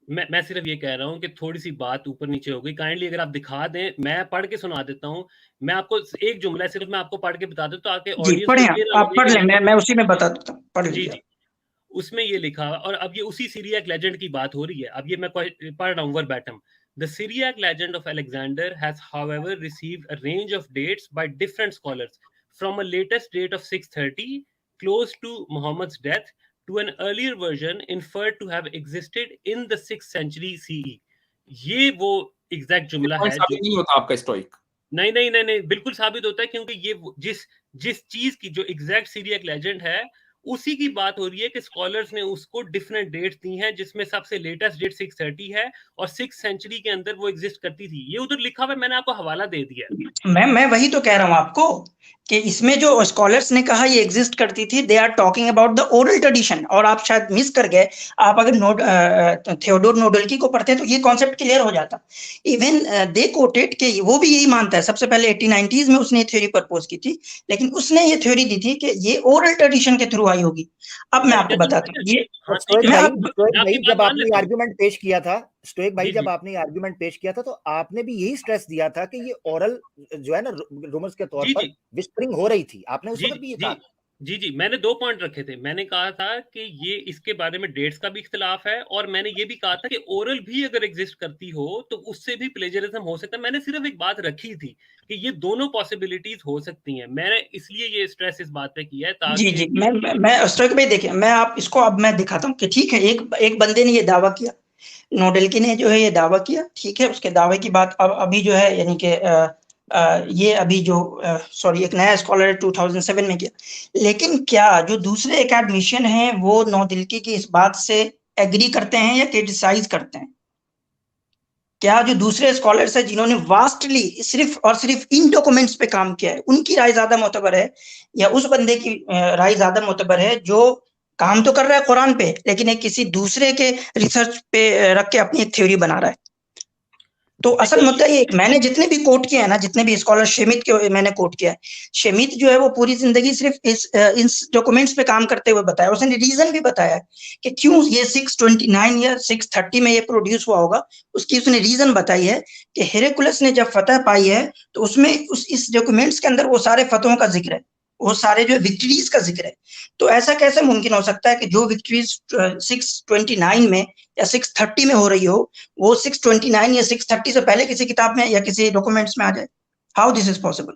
मैं सिर्फ ये कह रहा हूँ कि थोड़ी सी बात ऊपर नीचे हो गई। काइंडली अगर आप दिखा दें, मैं पढ़ के सुना देता हूँ। मैं आपको एक जुमला सिर्फ मैं आपको पढ़ के बता देता हूँ, ताकि जी ऑडियंस पढ़े, को ये ना आप लगे पढ़ कि लें, मैं उसी में बता देता हूँ, पढ़ जी लीजिए। जी, उसमें ये लिखा, और अब ये उसी सिरियाक लेजेंड की बात हो रही है। अब ये मैं पढ़ रहा हूँ वर्बैटम। The Syriac legend of Alexander has, however, received a range of dates by different scholars, from a latest date of 630, close to Muhammad's death, to an earlier version inferred to have existed in the 6th century CE. ये वो exact जुमला है जो नहीं होता आपका stoic. नहीं, बिल्कुल साबित होता है, क्योंकि ये जिस चीज की जो एग्जैक्ट सीरियक लेजेंड है, उसी की बात हो रही है कि स्कॉलर्स ने उसको डिफरेंट डेट्स दी हैं, जिसमें सबसे लेटेस्ट डेट 630 है और 6th सेंचुरी के अंदर वो एग्जिस्ट करती थी। ये उधर लिखा हुआ है, मैंने आपको हवाला दे दिया। मैं वही तो कह रहा हूँ आपको कि इसमें जो स्कॉलर्स ने कहा ये एग्जिस्ट करती थी, they are talking about the oral tradition, और आप शायद मिस कर गए। आप अगर थियोडोर नोडल्की को पढ़ते तो ये कॉन्सेप्ट क्लियर हो जाता। इवन दे कोटेड के वो भी यही मानता है, सबसे पहले 1890s में उसने थ्योरी प्रपोज की थी, लेकिन उसने ये थ्योरी दी थी कि ये ओरल ट्रेडिशन के थ्रू आई होगी। अब मैं आपको बताता हूँ ये स्टोइक भाई जब आपने मान आर्गुमेंट पेश किया था, स्टोइक भाई जी, जब जी। आपने आर्गुमेंट पेश किया था, तो आपने भी यही स्ट्रेस दिया था कि ये ओरल जो है ना रूमर्स के तौर जी, पर जी। विस्परिंग हो रही थी। आपने उस जी, वक्त भी ये जी, कहा। जी, मैंने 2 पॉइंट रखे थे। मैंने कहा था कि ये इसके बारे में डेट्स का भी इख्तिलाफ है, और मैंने ये भी कहा था कि ओरल भी अगर एग्जिस्ट करती हो तो उससे भी प्लेजरिज्म हो सकता है। मैंने सिर्फ एक बात रखी थी कि ये दोनों पॉसिबिलिटीज हो सकती हैं। मैंने इसलिए ये स्ट्रेस इस बात पे किया है जी ताकि जी, मैं स्टोइक भाई देखिए, मैं आप इसको अब मैं दिखाता हूँ कि ठीक है, एक बंदे ने ये दावा किया, नोडेल्की ने जो है ये दावा किया, ठीक है। उसके दावे की बात अब अभी जो है, यानी कि ये अभी जो सॉरी एक नया स्कॉलर 2007 में किया। लेकिन क्या जो दूसरे एकेडमिशियन हैं वो नोडेल्की की इस बात से एग्री करते हैं या क्रिटिसाइज करते हैं? क्या जो दूसरे स्कॉलर्स हैं जिन्होंने वास्टली सिर्फ और सिर्फ इन डॉक्यूमेंट्स पे काम किया है, उनकी राय ज्यादा मोतबर है, या उस बंदे की राय ज्यादा मोतबर है जो काम तो कर रहा है कुरान पे, लेकिन एक किसी दूसरे के रिसर्च पे रख के अपनी एक थ्योरी बना रहा है? तो असल मुद्दा ये, मैंने जितने भी कोट किए हैं ना, जितने भी स्कॉलर शेमित के मैंने कोट किया है, शेमित जो है वो पूरी जिंदगी सिर्फ इस डॉक्यूमेंट्स पे काम करते हुए बताया। उसने रीजन भी बताया है कि क्यों ये 629 या 630 में ये प्रोड्यूस हुआ होगा। उसकी उसने रीजन बताई है कि हेरेकुलस ने जब फतह पाई है तो उसमें इस डॉक्यूमेंट्स के अंदर वो सारे फतहों का जिक्र है, वो सारे जो विक्ट्रीज का जिक्र है। तो ऐसा कैसे मुमकिन हो सकता है कि जो विक्ट्रीज 629 में या 630 में हो रही हो, वो 629 या 630 से पहले किसी किताब में या किसी डॉक्यूमेंट्स में आ जाए? How this is possible?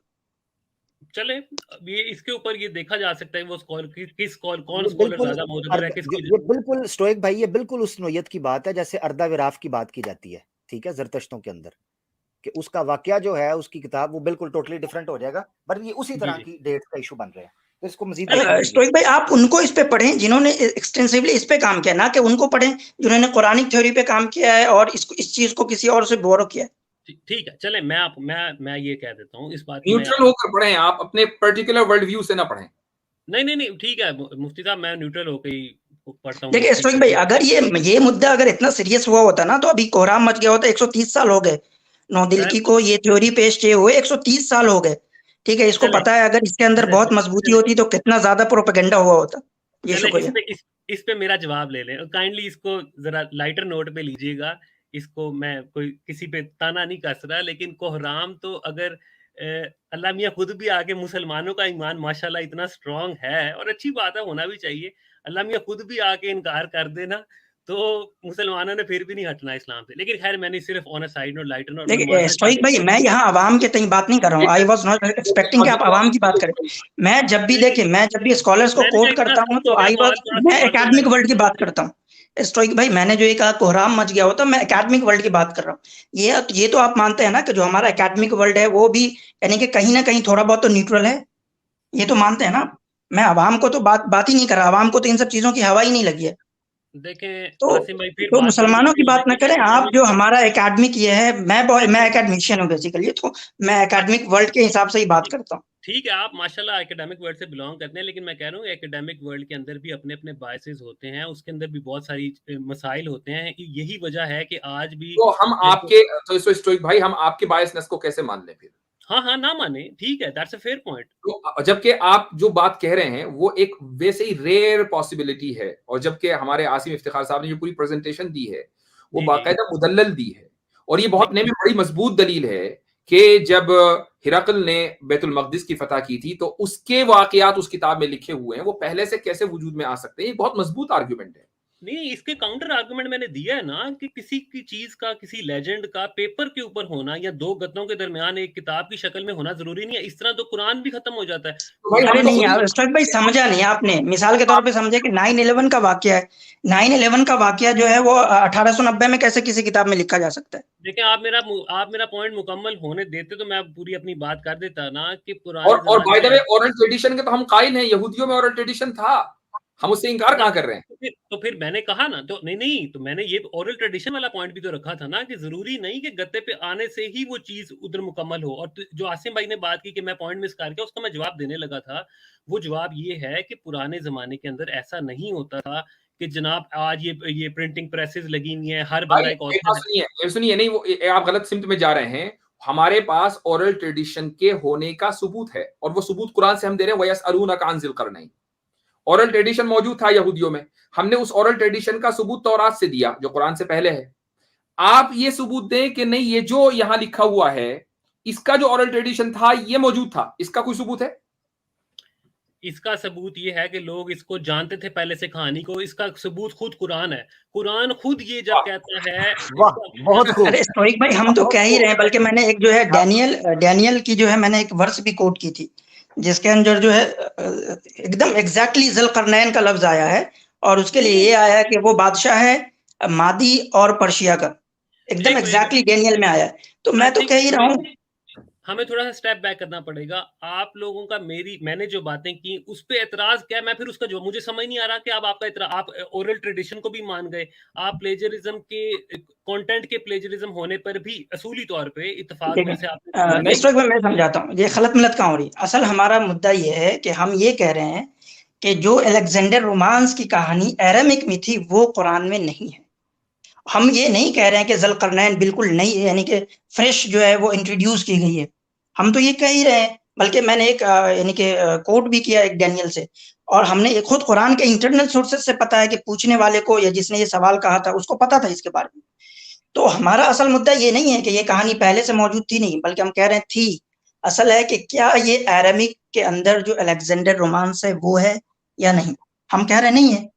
चले, ये इसके ऊपर ये देखा जा सकता है वो कौन स्कॉलर ज्यादा मोतबर है, किसकी। ये बिल्कुल स्टोइक भाई, ये बिल्कुल उस नोयत की बात है जैसे अर्दा विराफ की बात की जाती है, ठीक है, जरतश्तों के अंदर, कि उसका वाकया जो है, उसकी किताब वो बिल्कुल टोटली डिफरेंट हो जाएगा, पर ये उसी तरह की डेट का इशू बन रहे हैं। तो इसको मजीद स्टोइक भाई, आप उनको इस पे पढ़ें जिन्होंने एक्सटेंसिवली इस पे काम किया, ना कि उनको पढ़ें जिन्होंने कुरानिक थ्योरी पे काम किया है और इस चीज को किसी और से बोरो किया है। ठीक है, चले, मैं ये कह देता हूँ इस बात न्यूट्रल होकर पढ़ें, आप अपने पर्टिकुलर वर्ल्ड व्यू से ना पढ़ें। नहीं, ठीक है मुफ्ती साहब, मैं न्यूट्रल होकर ही पढ़ता हूँ। देखिए स्टोइक भाई, अगर ये मुद्दा अगर इतना सीरियस हुआ होता ना, तो अभी कोहराम मच गया होता। 130 साल हो गए नौदिल्की को ये थ्योरी पेश किए हुए, 130 साल हो गए, ठीक है। इसको पता है अगर इसके अंदर बहुत मजबूती होती तो कितना ज्यादा प्रोपेगेंडा हुआ होता। ये शुक्रिया। इस पे मेरा जवाब ले लें, काइंडली इसको जरा लाइटर नोट पे लीजिएगा। इसको मैं कोई किसी पे ताना नहीं कस रहा, लेकिन कोहराम तो अगर अल्लाह मियाँ खुद भी आके, मुसलमानों का ईमान माशाल्लाह इतना स्ट्रांग है, और अच्छी बात है, होना भी चाहिए, अल्लाह मियाँ खुद भी आके इनकार कर देना तो मुसलमानों ने फिर भी नहीं हटना इस्लाम से। लेकिन खैर, मैंने सिर्फ on a side note, lighter note. देखिए स्टोइक भाई, मैं यहाँ आवाम के तई बात नहीं कर रहा हूँ। आई वाज नॉट एक्सपेक्टिंग कि आप आवाम की बात करें। मैं जब भी स्कॉलर्स को कोट करता हूँ तो मैं एकेडमिक वर्ल्ड की बात करता हूँ। स्टोइक भाई, मैंने जो ये कहा कोहराम मच गया होता, मैं एकेडमिक वर्ल्ड की बात कर रहा हूँ। ये तो आप मानते हैं ना कि जो हमारा एकेडमिक वर्ल्ड है वो भी यानी कि कहीं ना कहीं थोड़ा बहुत तो न्यूट्रल है, ये तो मानते हैं ना। मैं आवाम को तो बात ही नहीं कर रहा, आवाम को तो इन सब चीजों की हवा ही नहीं लगी है। देखें तो आसिम भाई, फिर तो मुसलमानों की बात ना करें आप। जो हमारा एकेडमिक ये है, मैं एकेडमिशियन हूँ बेसिकली, तो मैं एकेडमिक वर्ल्ड के हिसाब से ही बात करता हूँ। ठीक है, आप माशाल्लाह एकेडमिक वर्ल्ड से बिलोंग करते हैं, लेकिन मैं कह रहा हूँ एकेडमिक वर्ल्ड के अंदर भी अपने-अपने बायसेस होते हैं, उसके अंदर भी बहुत सारी मसाइल होते हैं। यही वजह है कि आज भी तो हम आपके तो स्टोइक भाई हम आपके बायसनेस को कैसे मान लें फिर? हाँ, हाँ, ना माने, ठीक है, दैट्स अ फेयर पॉइंट। तो जबकि आप जो बात कह रहे हैं वो एक वैसे ही रेयर पॉसिबिलिटी है, और जबकि हमारे आसिम इफ्तिखार साहब ने जो पूरी प्रेजेंटेशन दी है वो जी, जी। बाकायदा मुदल्लल दी है, और ये बहुत नहीं, में बड़ी मजबूत दलील है कि जब हिरकल ने बैतुल मक़दिस की फतह की थी तो उसके वाकयात उस किताब में लिखे हुए हैं, वो पहले से कैसे वजूद में आ सकते हैं? ये बहुत मजबूत आर्गुमेंट है। नहीं, इसके काउंटर आर्गुमेंट मैंने दिया है ना कि किसी की चीज़ का, किसी लेजेंड का पेपर के ऊपर होना या 2 गद्दों के दरमियान एक किताब की शक्ल में होना ज़रूरी नहीं है। इस तरह तो कुरान भी खत्म हो जाता है। तो भाई अरे हम तो नहीं खुद स्टोइक भाई, समझा नहीं आपने। मिसाल के तौर पे समझे कि 9/11 का वाकया है, 9/11 का वाकया जो है वो 1890 में कैसे किसी किताब में लिखा जा सकता है? देखिए, आप मेरा पॉइंट मुकम्मल होने देते तो मैं पूरी अपनी बात कर देता ना कि पुराने और बाय द ज़माने वे में ओरल ट्रेडिशन के तो हम कायल हैं, यहूदियों में ओरल ट्रेडिशन था, हम उससे इनकार कहाँ कर रहे हैं? तो फिर मैंने कहा ना, तो नहीं, तो मैंने ये ओरल ट्रेडिशन वाला पॉइंट भी तो रखा था ना कि ज़रूरी नहीं कि गद्दे पे आने से ही वो चीज़ उधर मुकम्मल हो। और जो आसिम भाई ने बात की कि मैं पॉइंट मिस कर गया, उसका मैं जवाब देने लगा था। वो जवाब ये है कि पुराने ज़माने के अंदर ऐसा नहीं होता था कि जनाब आज ये प्रिंटिंग प्रेसेस लगी हुई हैं, हर भाई बंदा एक मेरी बात ऑथर है। सुनिए, नहीं वो आप गलत सिमत में जा रहे हैं। हमारे पास ओरल ट्रेडिशन के होने का सबूत है, और वो सबूत कुरान से हम दे रहे हैं। वयसअलूनका अन ज़िल-क़रनैन, ओरल ट्रेडिशन मौजूद था यहूदियों में, हमने उस ओरल ट्रेडिशन का सबूत तौरात से दिया जो कुरान से पहले है। आप ये सबूत दें कि नहीं ये जो यहां लिखा हुआ है इसका जो ओरल ट्रेडिशन था ये मौजूद था, इसका कोई सबूत है? इसका सबूत ये है कि लोग इसको जानते थे पहले से कहानी को। इसका सबूत खुद कुरान है। कुरान खुद ये जब कहता है वाह, बहुत खूब। अरे स्टोइक भाई, हम तो कह ही रहे हैं, बल्कि मैंने एक जो है डैनियल की जो है मैंने एक वर्स भी कोट की थी, जिसके अंदर जो है एकदम एग्जैक्टली ज़ुल्करनैन का लफ्ज आया है, और उसके लिए ये आया है कि वो बादशाह है मादी और पर्शिया का, एकदम एग्जैक्टली डैनियल में आया है। तो मैं तो कह ही रहा हूँ, हमें थोड़ा सा स्टेप बैक करना पड़ेगा। आप लोगों का मैंने जो बातें की उस पे एतराज क्या है? मैं फिर उसका जो मुझे समझ नहीं आ रहा कि आप ओरल ट्रेडिशन को भी मान गए। आप प्लेजरिज्म के कंटेंट के प्लेजरिज्म होने पर भी असूली तौर पे इत्तेफाक में से आपने स्टोइक भाई मैं समझाता हूँ ये खलत मिलत कहाँ हो रही है। असल हमारा मुद्दा ये है कि हम ये कह रहे हैं कि जो अलेक्जेंडर रोमांस की कहानी एरामिक में थी वो कुरान में नहीं है। हम ये नहीं कह रहे हैं कि ज़ुल्करनैन बिल्कुल नई यानी कि फ्रेश जो है वो इंट्रोड्यूस की गई है। हम तो ये कह ही रहे हैं, बल्कि मैंने एक यानी कि कोट भी किया एक डैनियल से, और हमने ये खुद कुरान के इंटरनल सोर्सेस से पता है कि पूछने वाले को या जिसने ये सवाल कहा था उसको पता था इसके बारे में। तो हमारा असल मुद्दा ये नहीं है कि ये कहानी पहले से मौजूद थी, नहीं, बल्कि हम कह रहे हैं थी। असल है कि क्या ये एरामिक के अंदर जो अलेक्जेंडर रोमांस है वो है या नहीं। हम कह रहे नहीं है,